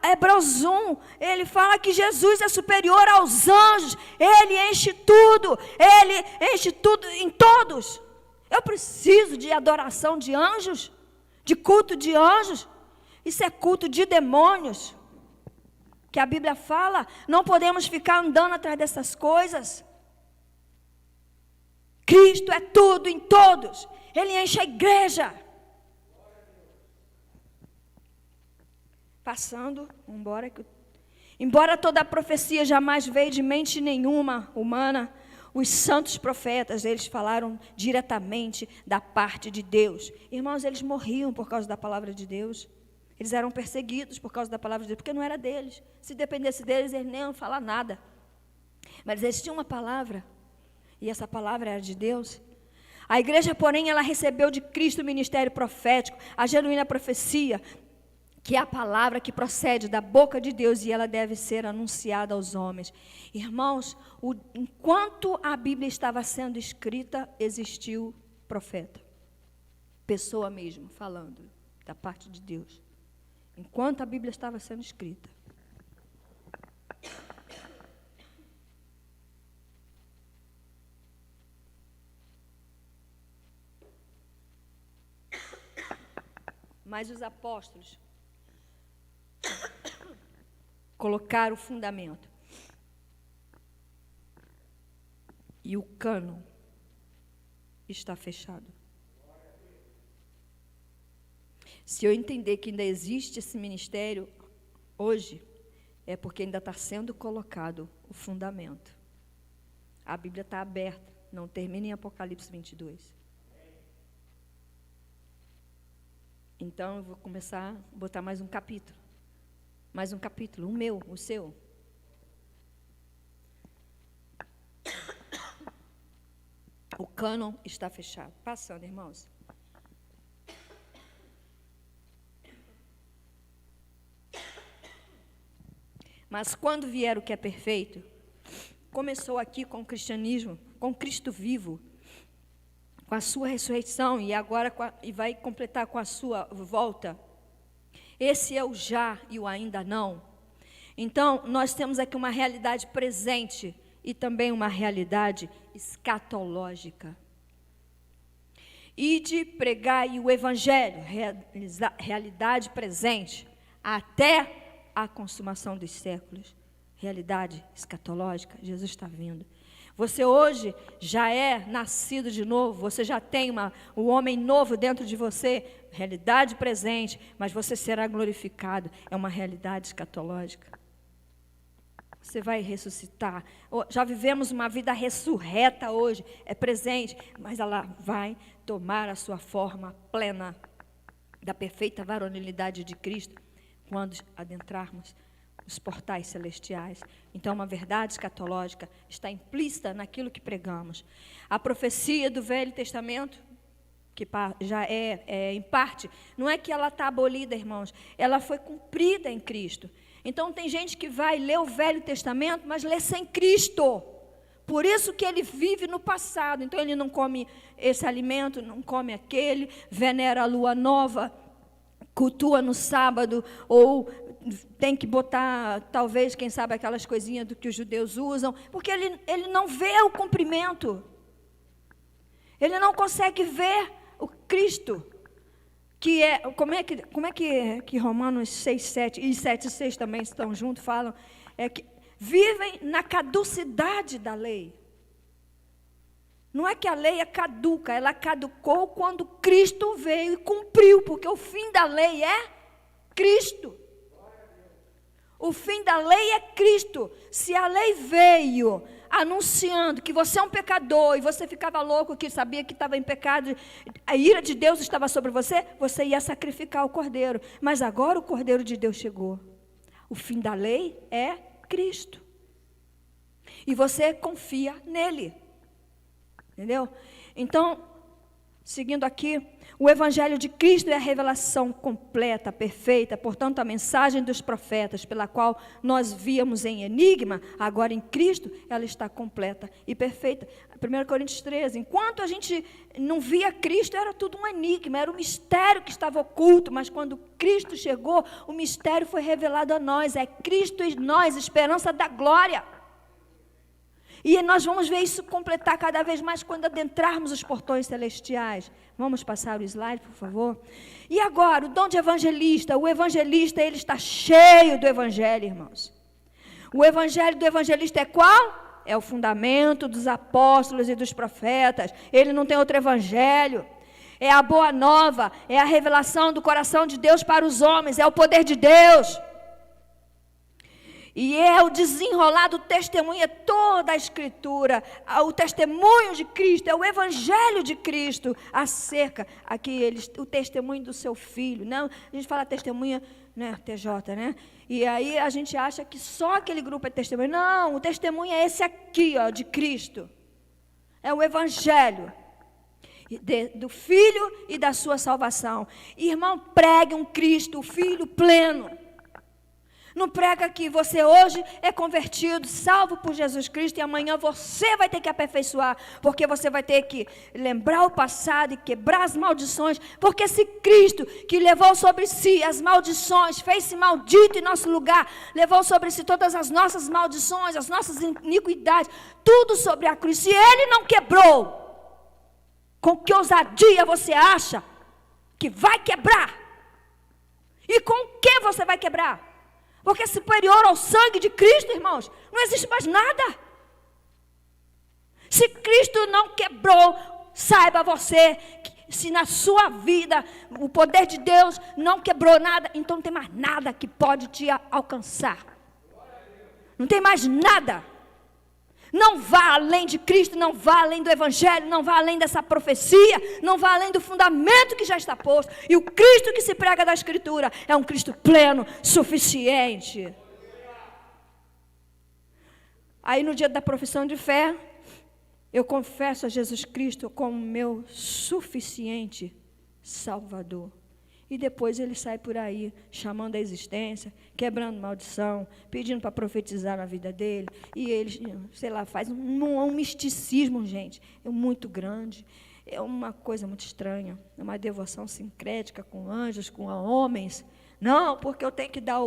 [SPEAKER 1] Hebreus 1, ele fala que Jesus é superior aos anjos, ele enche tudo em todos. Eu preciso de adoração de anjos, de culto de anjos? Isso é culto de demônios. Que a Bíblia fala, não podemos ficar andando atrás dessas coisas. Cristo é tudo em todos. Ele enche a igreja. Passando, embora toda a profecia jamais veio de mente nenhuma humana, os santos profetas, eles falaram diretamente da parte de Deus. Irmãos, eles morriam por causa da palavra de Deus. Eles eram perseguidos por causa da palavra de Deus, porque não era deles. Se dependesse deles, eles nem iam falar nada. Mas eles tinham uma palavra, e essa palavra era de Deus. A igreja, porém, ela recebeu de Cristo o ministério profético, a genuína profecia, que é a palavra que procede da boca de Deus, e ela deve ser anunciada aos homens. Irmãos, enquanto a Bíblia estava sendo escrita, existiu profeta. Pessoa mesmo, falando da parte de Deus. Enquanto a Bíblia estava sendo escrita. Mas os apóstolos colocaram o fundamento. E o cânon está fechado. Se eu entender que ainda existe esse ministério hoje, é porque ainda está sendo colocado o fundamento. A Bíblia está aberta, não termina em Apocalipse 22. Então, eu vou começar a botar mais um capítulo. Mais um capítulo, o meu, o seu. O cânon está fechado. Passando, irmãos. Mas quando vier o que é perfeito, começou aqui com o cristianismo, com Cristo vivo, com a sua ressurreição e agora e vai completar com a sua volta. Esse é o já e o ainda não. Então, nós temos aqui uma realidade presente e também uma realidade escatológica. Ide, pregai o evangelho, realidade presente, até a consumação dos séculos, realidade escatológica. Jesus está vindo. Você hoje já é nascido de novo, você já tem o homem novo dentro de você, realidade presente, mas você será glorificado, é uma realidade escatológica. Você vai ressuscitar. Já vivemos uma vida ressurreta hoje, é presente, mas ela vai tomar a sua forma plena. da perfeita varonilidade de Cristo, quando adentrarmos os portais celestiais. Então, uma verdade escatológica está implícita naquilo que pregamos. A profecia do Velho Testamento, que já é em parte, não é que ela está abolida, irmãos, ela foi cumprida em Cristo. Então, tem gente que vai ler o Velho Testamento, mas lê sem Cristo. Por isso que ele vive no passado. Então, ele não come esse alimento, não come aquele, venera a lua nova, cultua no sábado, ou tem que botar, talvez, quem sabe, aquelas coisinhas do que os judeus usam, porque ele não vê o cumprimento. Ele não consegue ver o Cristo, que é, como é que Romanos 6, 7 e 7, 6 também estão juntos, falam, é que vivem na caducidade da lei. Não é que a lei é caduca, ela caducou quando Cristo veio e cumpriu, porque o fim da lei é Cristo. O fim da lei é Cristo. Se a lei veio anunciando que você é um pecador e você ficava louco, que sabia que estava em pecado, a ira de Deus estava sobre você, você ia sacrificar o cordeiro. Mas agora o cordeiro de Deus chegou. O fim da lei é Cristo. E você confia nele. Entendeu? Então, seguindo aqui, o Evangelho de Cristo é a revelação completa, perfeita. Portanto, a mensagem dos profetas, pela qual nós víamos em enigma, agora em Cristo, ela está completa e perfeita. 1 Coríntios 13, enquanto a gente não via Cristo, era tudo um enigma, era um mistério que estava oculto, mas quando Cristo chegou, o mistério foi revelado a nós. É Cristo em nós, esperança da glória. E nós vamos ver isso completar cada vez mais quando adentrarmos os portões celestiais. Vamos passar o slide, por favor. E agora, o dom de evangelista. O evangelista, ele está cheio do evangelho, irmãos. O evangelho do evangelista é qual? É o fundamento dos apóstolos e dos profetas. Ele não tem outro evangelho. É a boa nova, é a revelação do coração de Deus para os homens, é o poder de Deus. E é o desenrolar do testemunho, é toda a Escritura, o testemunho de Cristo, é o Evangelho de Cristo, acerca o testemunho do seu Filho. Não, a gente fala testemunha, né, TJ, né? E aí a gente acha que só aquele grupo é testemunho. Não, o testemunho é esse aqui, ó, de Cristo. É o Evangelho do Filho e da sua salvação. Irmão, pregue um Cristo, o Filho pleno. Não prega que você hoje é convertido, salvo por Jesus Cristo, e amanhã você vai ter que aperfeiçoar, porque você vai ter que lembrar o passado e quebrar as maldições, porque se Cristo, que levou sobre si as maldições, fez-se maldito em nosso lugar, levou sobre si todas as nossas maldições, as nossas iniquidades, tudo sobre a cruz, se Ele não quebrou, com que ousadia você acha que vai quebrar? E com que você vai quebrar? Porque superior ao sangue de Cristo, irmãos, não existe mais nada. Se Cristo não quebrou, saiba você que se na sua vida o poder de Deus não quebrou nada, então não tem mais nada que pode te alcançar. Não tem mais nada. Não vá além de Cristo, não vá além do Evangelho, não vá além dessa profecia, não vá além do fundamento que já está posto. E o Cristo que se prega da Escritura é um Cristo pleno, suficiente. Aí no dia da profissão de fé, eu confesso a Jesus Cristo como meu suficiente Salvador. E depois ele sai por aí, chamando a existência, quebrando maldição, pedindo para profetizar na vida dele. E ele, sei lá, faz um misticismo, gente, é muito grande. É uma coisa muito estranha. É uma devoção sincrética com anjos, com homens. Não, porque eu tenho que dar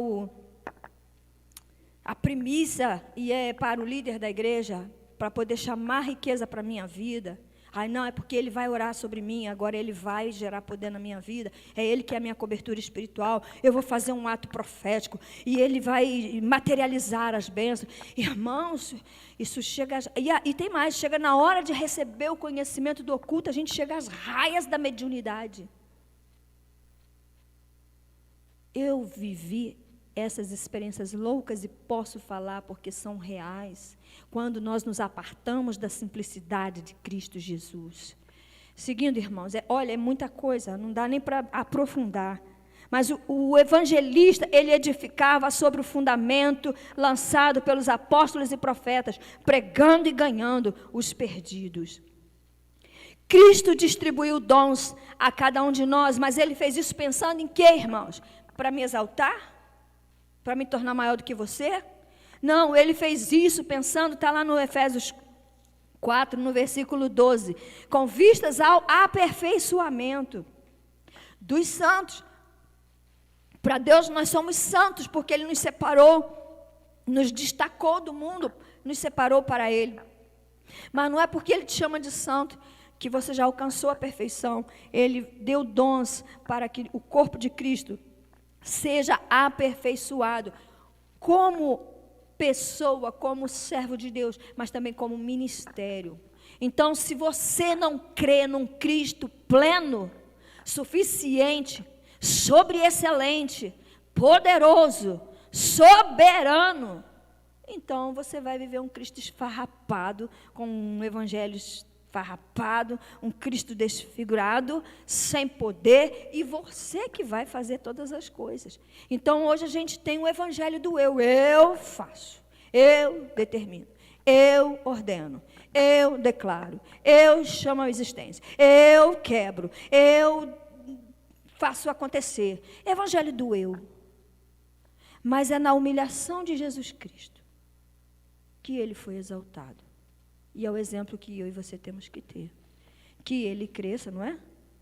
[SPEAKER 1] a primícia, e é para o líder da igreja, para poder chamar riqueza para a minha vida. Ai, não, é porque ele vai orar sobre mim, agora ele vai gerar poder na minha vida, é ele que é a minha cobertura espiritual, eu vou fazer um ato profético, e ele vai materializar as bênçãos. Irmãos, isso chega, e tem mais, chega na hora de receber o conhecimento do oculto, a gente chega às raias da mediunidade. Eu vivi essas experiências loucas e posso falar porque são reais. Quando nós nos apartamos da simplicidade de Cristo Jesus. Seguindo, irmãos, olha, é muita coisa, não dá nem para aprofundar. Mas o evangelista, ele edificava sobre o fundamento lançado pelos apóstolos e profetas, pregando e ganhando os perdidos. Cristo distribuiu dons a cada um de nós, mas ele fez isso pensando em quê, irmãos? Para me exaltar? Para me tornar maior do que você? Não, ele fez isso pensando, está lá no Efésios 4, no versículo 12, com vistas ao aperfeiçoamento dos santos. Para Deus nós somos santos, porque Ele nos separou, nos destacou do mundo, nos separou para Ele. Mas não é porque Ele te chama de santo que você já alcançou a perfeição. Ele deu dons para que o corpo de Cristo seja aperfeiçoado, como pessoa, como servo de Deus, mas também como ministério. Então, se você não crê num Cristo pleno, suficiente, sobreexcelente, poderoso, soberano, então você vai viver um Cristo esfarrapado, com um evangelho esfarrapado, um Cristo desfigurado, sem poder, e você que vai fazer todas as coisas. Então hoje a gente tem o evangelho do eu faço, eu determino, eu ordeno, eu declaro, eu chamo a existência, eu quebro, eu faço acontecer. Evangelho do eu. Mas é na humilhação de Jesus Cristo que ele foi exaltado. E é o exemplo que eu e você temos que ter. Que ele cresça, não é?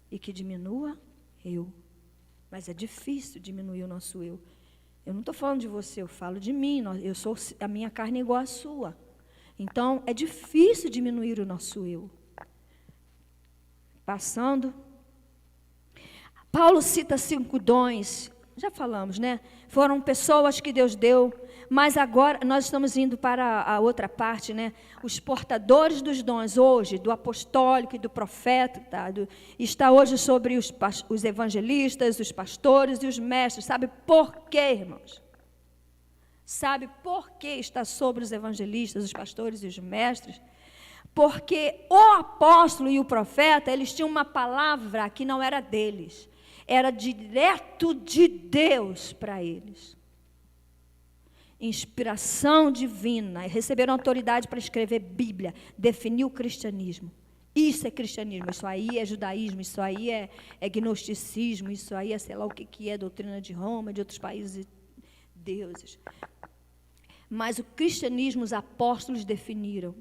[SPEAKER 1] E que diminua eu. Mas é difícil diminuir o nosso eu. Eu não estou falando de você, eu falo de mim. Eu sou, a minha carne é igual à sua. Então, é difícil diminuir o nosso eu. Passando. Paulo cita 5 dons, já falamos, né? Foram pessoas que Deus deu, mas agora nós estamos indo para a outra parte, né? Os portadores dos dons hoje, do apostólico e do profeta, está hoje sobre os evangelistas, os pastores e os mestres. Sabe por quê, irmãos? Sabe por que está sobre os evangelistas, os pastores e os mestres? Porque o apóstolo e o profeta, eles tinham uma palavra que não era deles. Era direto de Deus para eles. Inspiração divina. Receberam autoridade para escrever Bíblia. Definir o cristianismo. Isso é cristianismo. Isso aí é judaísmo. Isso aí é gnosticismo. Isso aí é sei lá o que é doutrina de Roma, de outros países deuses. Mas o cristianismo os apóstolos definiram.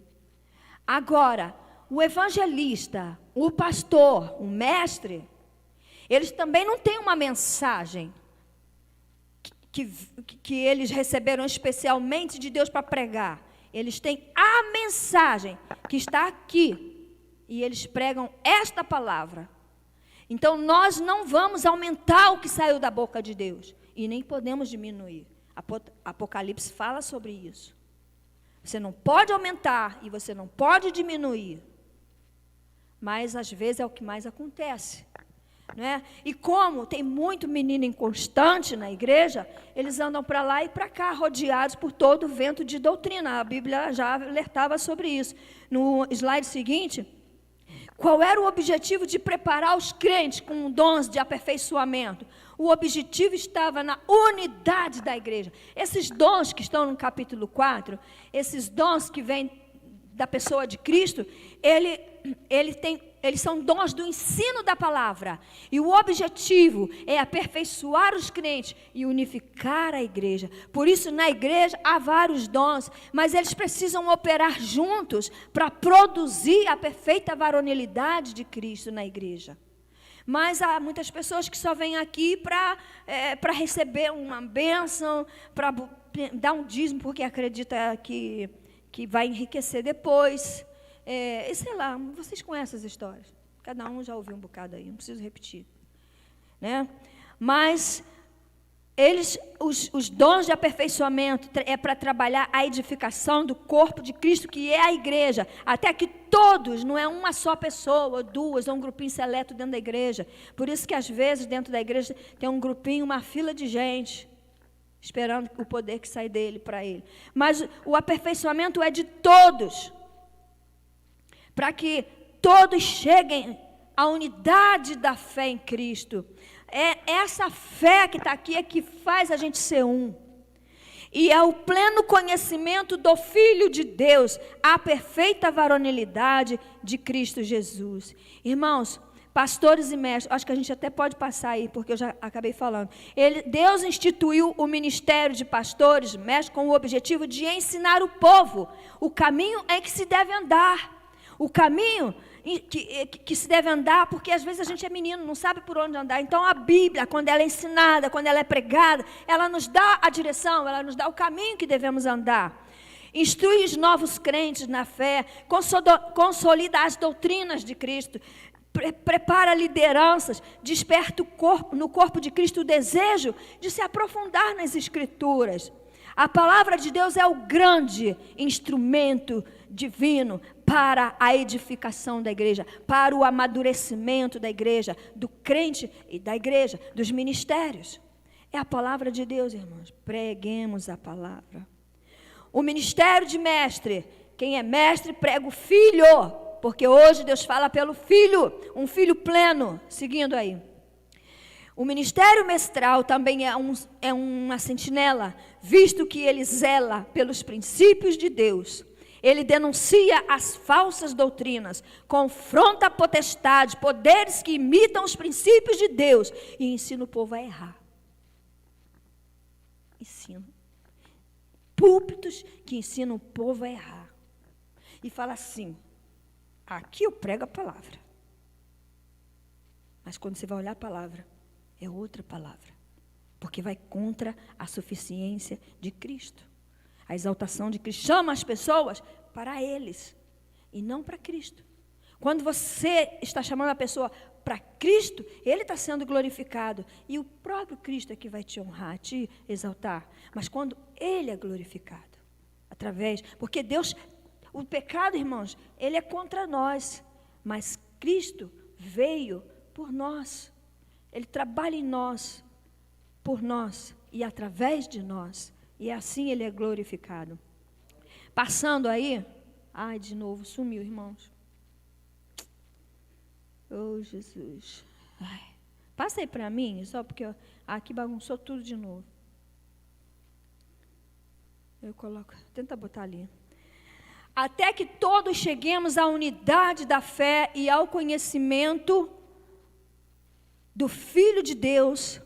[SPEAKER 1] Agora, o evangelista, o pastor, o mestre, eles também não têm uma mensagem que eles receberam especialmente de Deus para pregar. Eles têm a mensagem que está aqui. E eles pregam esta palavra. Então, nós não vamos aumentar o que saiu da boca de Deus. E nem podemos diminuir. Apocalipse fala sobre isso. Você não pode aumentar e você não pode diminuir. Mas, às vezes, é o que mais acontece. Não é? E como tem muito menino inconstante na igreja, eles andam para lá e para cá, rodeados por todo o vento de doutrina. A Bíblia já alertava sobre isso. No slide seguinte, qual era o objetivo de preparar os crentes com dons de aperfeiçoamento? O objetivo estava na unidade da igreja. Esses dons que estão no capítulo 4, esses dons que vêm da pessoa de Cristo, eles são dons do ensino da palavra. E o objetivo é aperfeiçoar os crentes e unificar a igreja. Por isso, na igreja há vários dons, mas eles precisam operar juntos para produzir a perfeita varonilidade de Cristo na igreja. Mas há muitas pessoas que só vêm aqui para receber uma bênção, para dar um dízimo, porque acredita que vai enriquecer depois. E sei lá, vocês conhecem as histórias. Cada um já ouviu um bocado aí, não preciso repetir. Né? Mas os dons de aperfeiçoamento é para trabalhar a edificação do corpo de Cristo, que é a igreja. Até que todos, não é uma só pessoa, ou duas, ou um grupinho seleto dentro da igreja. Por isso que às vezes dentro da igreja tem um grupinho, uma fila de gente, esperando o poder que sai dele para ele. Mas o aperfeiçoamento é de todos. Para que todos cheguem a unidade da fé em Cristo. É essa fé que está aqui é que faz a gente ser um. E é o pleno conhecimento do Filho de Deus, a perfeita varonilidade de Cristo Jesus. Irmãos, pastores e mestres, acho que a gente até pode passar aí, porque eu já acabei falando. Deus instituiu o ministério de pastores, mestres, com o objetivo de ensinar o povo o caminho em que se deve andar. O caminho que se deve andar, porque às vezes a gente é menino, não sabe por onde andar. Então a Bíblia, quando ela é ensinada, quando ela é pregada, ela nos dá a direção, ela nos dá o caminho que devemos andar. Instrui os novos crentes na fé, consolida as doutrinas de Cristo, prepara lideranças, desperta no corpo de Cristo o desejo de se aprofundar nas Escrituras. A palavra de Deus é o grande instrumento divino para a edificação da igreja, para o amadurecimento da igreja, do crente e da igreja, dos ministérios. É a palavra de Deus, irmãos. Preguemos a palavra. O ministério de mestre, quem é mestre prega o filho, porque hoje Deus fala pelo filho, um filho pleno, seguindo aí. O ministério mestral também é uma sentinela, visto que ele zela pelos princípios de Deus. Ele denuncia as falsas doutrinas, confronta a potestade, poderes que imitam os princípios de Deus e ensina o povo a errar. Ensina. Púlpitos que ensinam o povo a errar. E fala assim, aqui eu prego a palavra. Mas quando você vai olhar a palavra, é outra palavra. Porque vai contra a suficiência de Cristo. A exaltação de Cristo chama as pessoas para eles e não para Cristo. Quando você está chamando a pessoa para Cristo, Ele está sendo glorificado. E o próprio Cristo é que vai te honrar, te exaltar. Mas quando Ele é glorificado, porque Deus, o pecado, irmãos, ele é contra nós. Mas Cristo veio por nós. Ele trabalha em nós, por nós e através de nós. E assim Ele é glorificado. Passando aí, de novo, sumiu, irmãos. Oh, Jesus. Passa aí para mim, só porque aqui bagunçou tudo de novo. Eu coloco, tenta botar ali. Até que todos cheguemos à unidade da fé e ao conhecimento do Filho de Deus,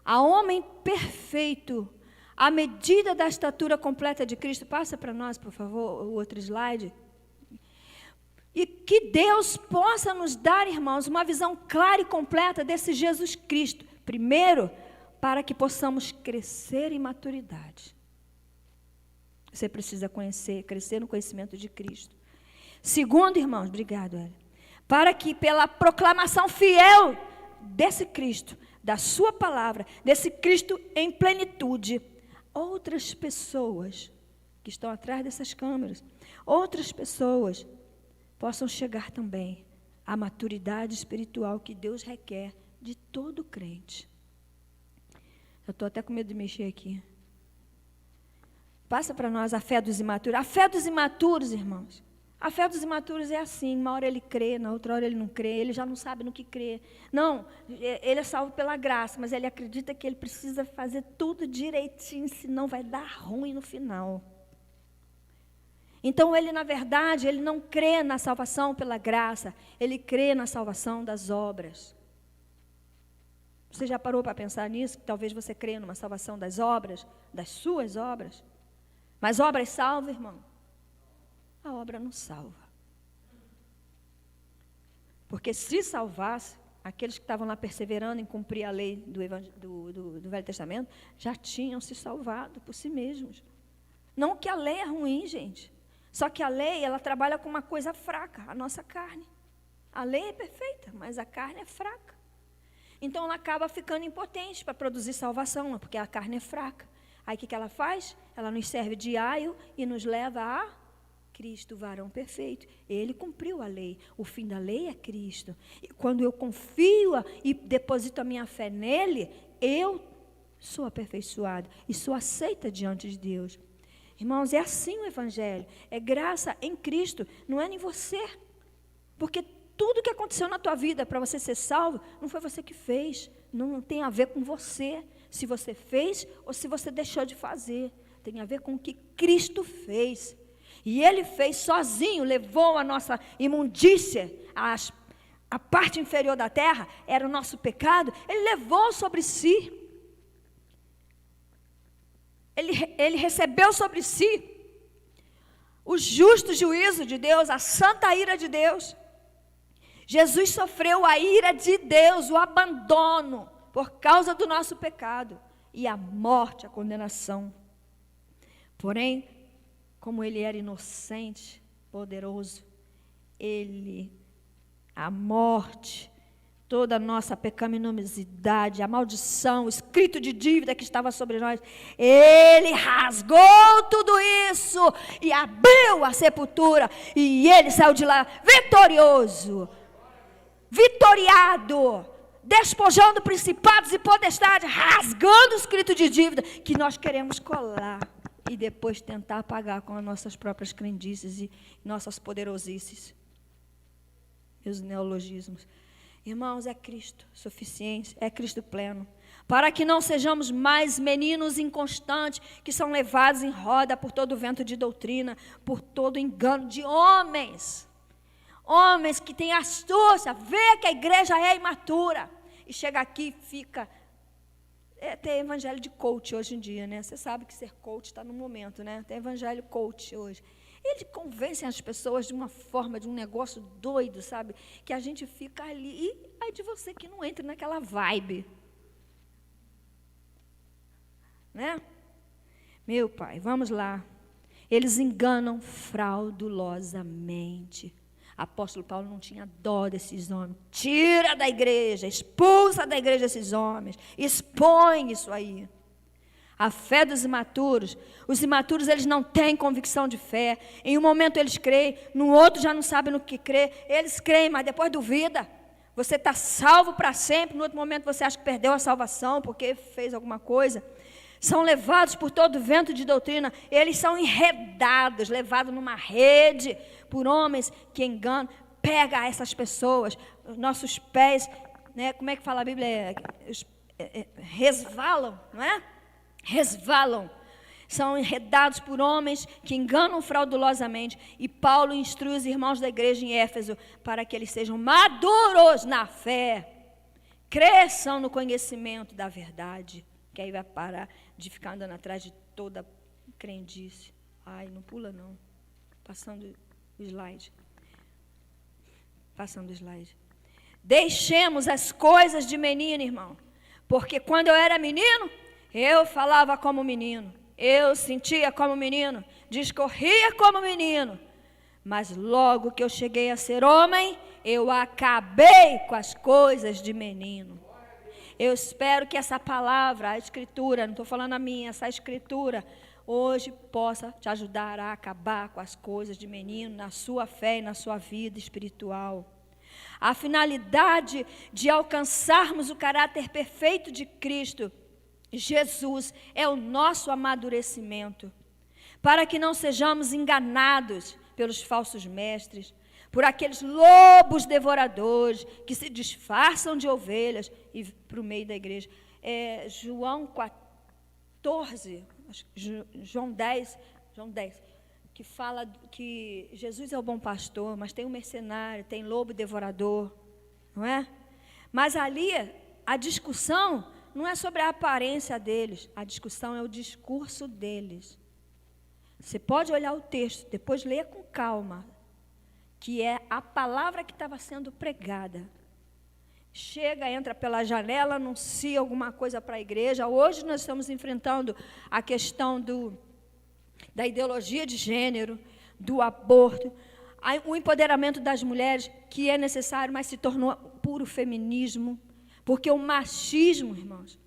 [SPEAKER 1] a homem perfeito, à medida da estatura completa de Cristo. Passa para nós, por favor, o outro slide. E que Deus possa nos dar, irmãos, uma visão clara e completa desse Jesus Cristo. Primeiro, para que possamos crescer em maturidade. Você precisa crescer no conhecimento de Cristo. Segundo, irmãos, obrigado, Elia, para que pela proclamação fiel desse Cristo, da sua palavra, desse Cristo em plenitude, outras pessoas que estão atrás dessas câmeras, outras pessoas possam chegar também à maturidade espiritual que Deus requer de todo crente. Eu estou até com medo de mexer aqui. Passa para nós a fé dos imaturos. A fé dos imaturos, irmãos. A fé dos imaturos é assim, uma hora ele crê, na outra hora ele não crê, ele já não sabe no que crê. Não, ele é salvo pela graça, mas ele acredita que ele precisa fazer tudo direitinho, senão vai dar ruim no final. Então ele, na verdade, ele não crê na salvação pela graça, ele crê na salvação das obras. Você já parou para pensar nisso? Que talvez você crê numa salvação das obras, das suas obras? Mas obras salvam, irmão? A obra não salva. Porque se salvasse, aqueles que estavam lá perseverando em cumprir a lei do Velho Testamento, já tinham se salvado por si mesmos. Não que a lei é ruim, gente. Só que a lei, ela trabalha com uma coisa fraca, a nossa carne. A lei é perfeita, mas a carne é fraca. Então ela acaba ficando impotente para produzir salvação, porque a carne é fraca. Aí o que ela faz? Ela nos serve de aio e nos leva a Cristo, o varão perfeito. Ele cumpriu a lei. O fim da lei é Cristo. E quando eu confio e deposito a minha fé nele, eu sou aperfeiçoada e sou aceita diante de Deus. Irmãos, é assim o Evangelho. É graça em Cristo, não é em você. Porque tudo que aconteceu na tua vida para você ser salvo, não foi você que fez. Não tem a ver com você, se você fez ou se você deixou de fazer. Tem a ver com o que Cristo fez. E Ele fez sozinho, levou a nossa imundícia, a parte inferior da terra, era o nosso pecado. Ele levou sobre si. Ele recebeu sobre si o justo juízo de Deus, a santa ira de Deus. Jesus sofreu a ira de Deus, o abandono, por causa do nosso pecado, e a morte, a condenação. Porém, como Ele era inocente, poderoso, a morte, toda a nossa pecaminosidade, a maldição, o escrito de dívida que estava sobre nós, Ele rasgou tudo isso e abriu a sepultura, e Ele saiu de lá vitorioso, vitoriado, despojando principados e potestades, rasgando o escrito de dívida que nós queremos colar e depois tentar pagar com as nossas próprias crendices e nossas poderosices e os neologismos. Irmãos, é Cristo suficiente, é Cristo pleno, para que não sejamos mais meninos inconstantes, que são levados em roda por todo vento de doutrina, por todo engano de homens que têm astúcia, vê que a igreja é imatura, e chega aqui e fica, tem evangelho de coach hoje em dia, né? Você sabe que ser coach está no momento, né? Tem evangelho coach hoje. Ele convence as pessoas de uma forma, de um negócio doido, sabe? Que a gente fica ali, e aí de você que não entra naquela vibe. Né? Meu Pai, vamos lá. Eles enganam fraudulosamente. Apóstolo Paulo não tinha dó desses homens. Tira da igreja, expulsa da igreja esses homens. Expõe isso aí. A fé dos imaturos. Os imaturos, eles não têm convicção de fé. Em um momento eles creem, no outro já não sabem no que crer. Eles creem, mas depois duvida. Você está salvo para sempre, no outro momento você acha que perdeu a salvação porque fez alguma coisa. São levados por todo vento de doutrina. Eles são enredados, levados numa rede por homens que enganam. Pega essas pessoas, os nossos pés, né, como é que fala a Bíblia? Resvalam, não é? Resvalam, são enredados por homens que enganam fraudulosamente, e Paulo instrui os irmãos da igreja em Éfeso para que eles sejam maduros na fé, cresçam no conhecimento da verdade, que aí vai parar de ficar andando atrás de toda crendice. Ai, não pula não, passando o slide, deixemos as coisas de menino, irmão, porque quando eu era menino, eu falava como menino, eu sentia como menino, discorria como menino, mas logo que eu cheguei a ser homem, eu acabei com as coisas de menino. Eu espero que essa palavra, a escritura, não estou falando a minha, essa escritura, hoje possa te ajudar a acabar com as coisas de menino, na sua fé e na sua vida espiritual. A finalidade de alcançarmos o caráter perfeito de Cristo Jesus é o nosso amadurecimento, para que não sejamos enganados pelos falsos mestres, por aqueles lobos devoradores que se disfarçam de ovelhas e para o meio da igreja. João 14, João 10, que fala que Jesus é o bom pastor, mas tem um mercenário, tem lobo devorador, não é? Mas ali a discussão não é sobre a aparência deles, a discussão é o discurso deles. Você pode olhar o texto, depois leia com calma, que é a palavra que estava sendo pregada. Chega, entra pela janela, anuncia alguma coisa para a igreja. Hoje nós estamos enfrentando a questão da ideologia de gênero, do aborto, o empoderamento das mulheres, que é necessário, mas se tornou puro feminismo. Porque o machismo, irmãos,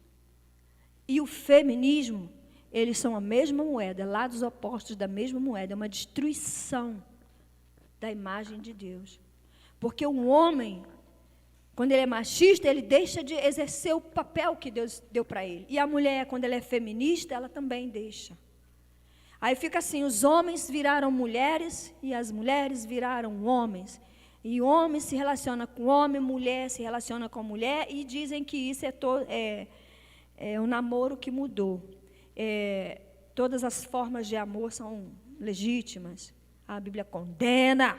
[SPEAKER 1] e o feminismo, eles são a mesma moeda, lados opostos da mesma moeda, é uma destruição da imagem de Deus. Porque o homem, quando ele é machista, ele deixa de exercer o papel que Deus deu para ele. E a mulher, quando ela é feminista, ela também deixa. Aí fica assim, os homens viraram mulheres e as mulheres viraram homens. E homem se relaciona com homem, mulher se relaciona com mulher, e dizem que isso é um namoro que mudou. Todas as formas de amor são legítimas. A Bíblia condena,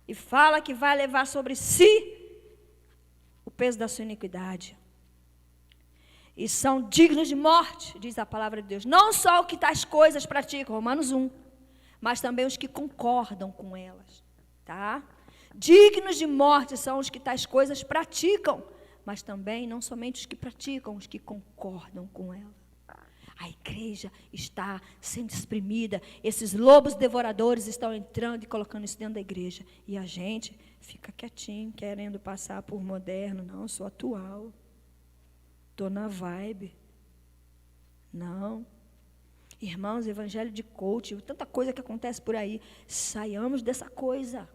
[SPEAKER 1] e fala que vai levar sobre si o peso da sua iniquidade. E são dignos de morte, diz a palavra de Deus. Não só o que tais coisas praticam, Romanos 1, mas também os que concordam com elas. Tá? Dignos de morte são os que tais coisas praticam, mas também não somente os que praticam, os que concordam com ela. A igreja está sendo exprimida, esses lobos devoradores estão entrando e colocando isso dentro da igreja. E a gente fica quietinho, querendo passar por moderno. Não, eu sou atual. Estou na vibe. Não. Irmãos, evangelho de coach, tanta coisa que acontece por aí. Saiamos dessa coisa.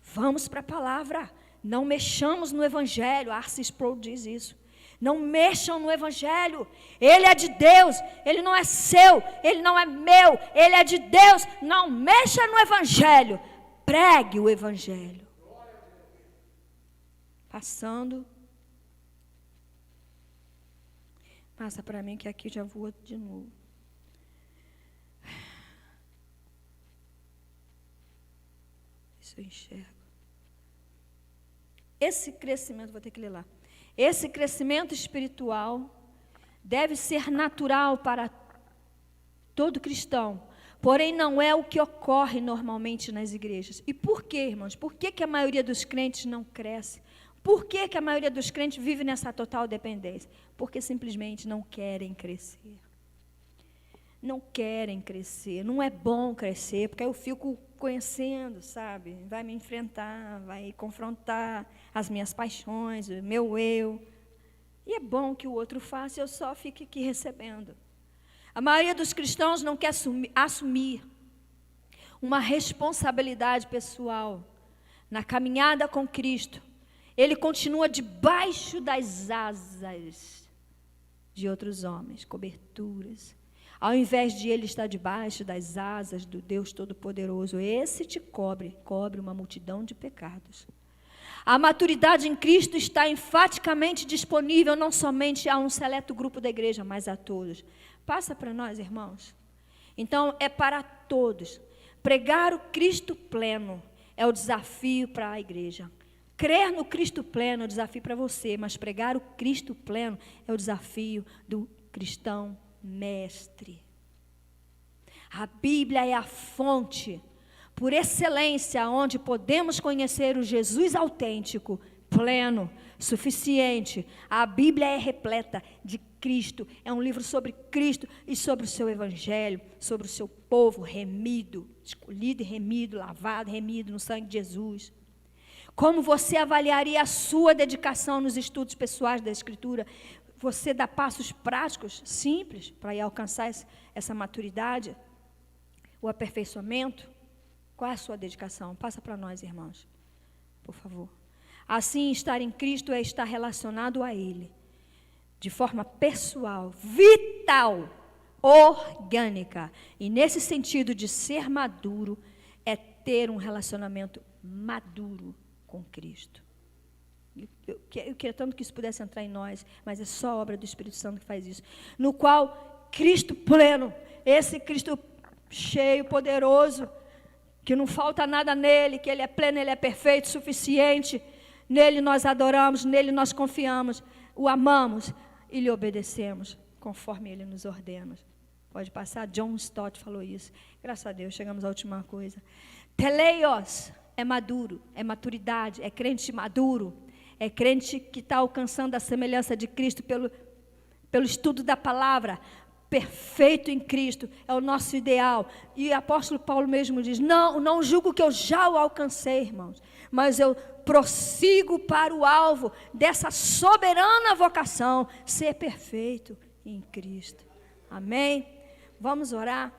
[SPEAKER 1] Vamos para a palavra. Não mexamos no evangelho. Arce Sproul diz isso. Não mexam no evangelho. Ele é de Deus. Ele não é seu. Ele não é meu. Ele é de Deus. Não mexa no evangelho. Pregue o evangelho. Passando. Passa para mim que aqui já voa de novo. Isso eu enxergo. Esse crescimento, vou ter que ler lá. Esse crescimento espiritual deve ser natural para todo cristão, porém não é o que ocorre normalmente nas igrejas. E por quê, irmãos? Por que a maioria dos crentes não cresce? Por que a maioria dos crentes vive nessa total dependência? Porque simplesmente não querem crescer. Não querem crescer. Não é bom crescer, porque eu fico conhecendo, sabe? Vai me enfrentar, vai confrontar as minhas paixões, o meu eu. E é bom que o outro faça, eu só fique aqui recebendo. A maioria dos cristãos não quer assumir uma responsabilidade pessoal na caminhada com Cristo. Ele continua debaixo das asas de outros homens, coberturas. Ao invés de ele estar debaixo das asas do Deus Todo-Poderoso, esse te cobre uma multidão de pecados. A maturidade em Cristo está enfaticamente disponível não somente a um seleto grupo da igreja, mas a todos. Passa para nós, irmãos. Então, é para todos. Pregar o Cristo pleno é o desafio para a igreja. Crer no Cristo pleno é o desafio para você, mas pregar o Cristo pleno é o desafio do cristão mestre. A Bíblia é a fonte, por excelência, onde podemos conhecer o Jesus autêntico, pleno, suficiente. A Bíblia é repleta de Cristo, é um livro sobre Cristo e sobre o seu evangelho, sobre o seu povo remido, escolhido e remido, lavado, remido no sangue de Jesus. Como você avaliaria a sua dedicação nos estudos pessoais da Escritura? Você dá passos práticos, simples, para ir alcançar essa maturidade, o aperfeiçoamento? Qual é a sua dedicação? Passa para nós, irmãos, por favor. Assim, estar em Cristo é estar relacionado a Ele, de forma pessoal, vital, orgânica. E nesse sentido de ser maduro, é ter um relacionamento maduro com Cristo. Eu queria tanto que isso pudesse entrar em nós, mas é só a obra do Espírito Santo que faz isso. No qual Cristo pleno, esse Cristo cheio, poderoso, que não falta nada nele, que ele é pleno, ele é perfeito, suficiente. Nele nós adoramos, nele nós confiamos, o amamos e lhe obedecemos, conforme ele nos ordena. Pode passar, John Stott falou isso. Graças a Deus, chegamos à última coisa. Teleios é maduro, é maturidade, é crente maduro. É crente que está alcançando a semelhança de Cristo pelo estudo da palavra. Perfeito em Cristo, é o nosso ideal. E o apóstolo Paulo mesmo diz, não julgo que eu já o alcancei, irmãos, mas eu prossigo para o alvo dessa soberana vocação, ser perfeito em Cristo. Amém? Vamos orar?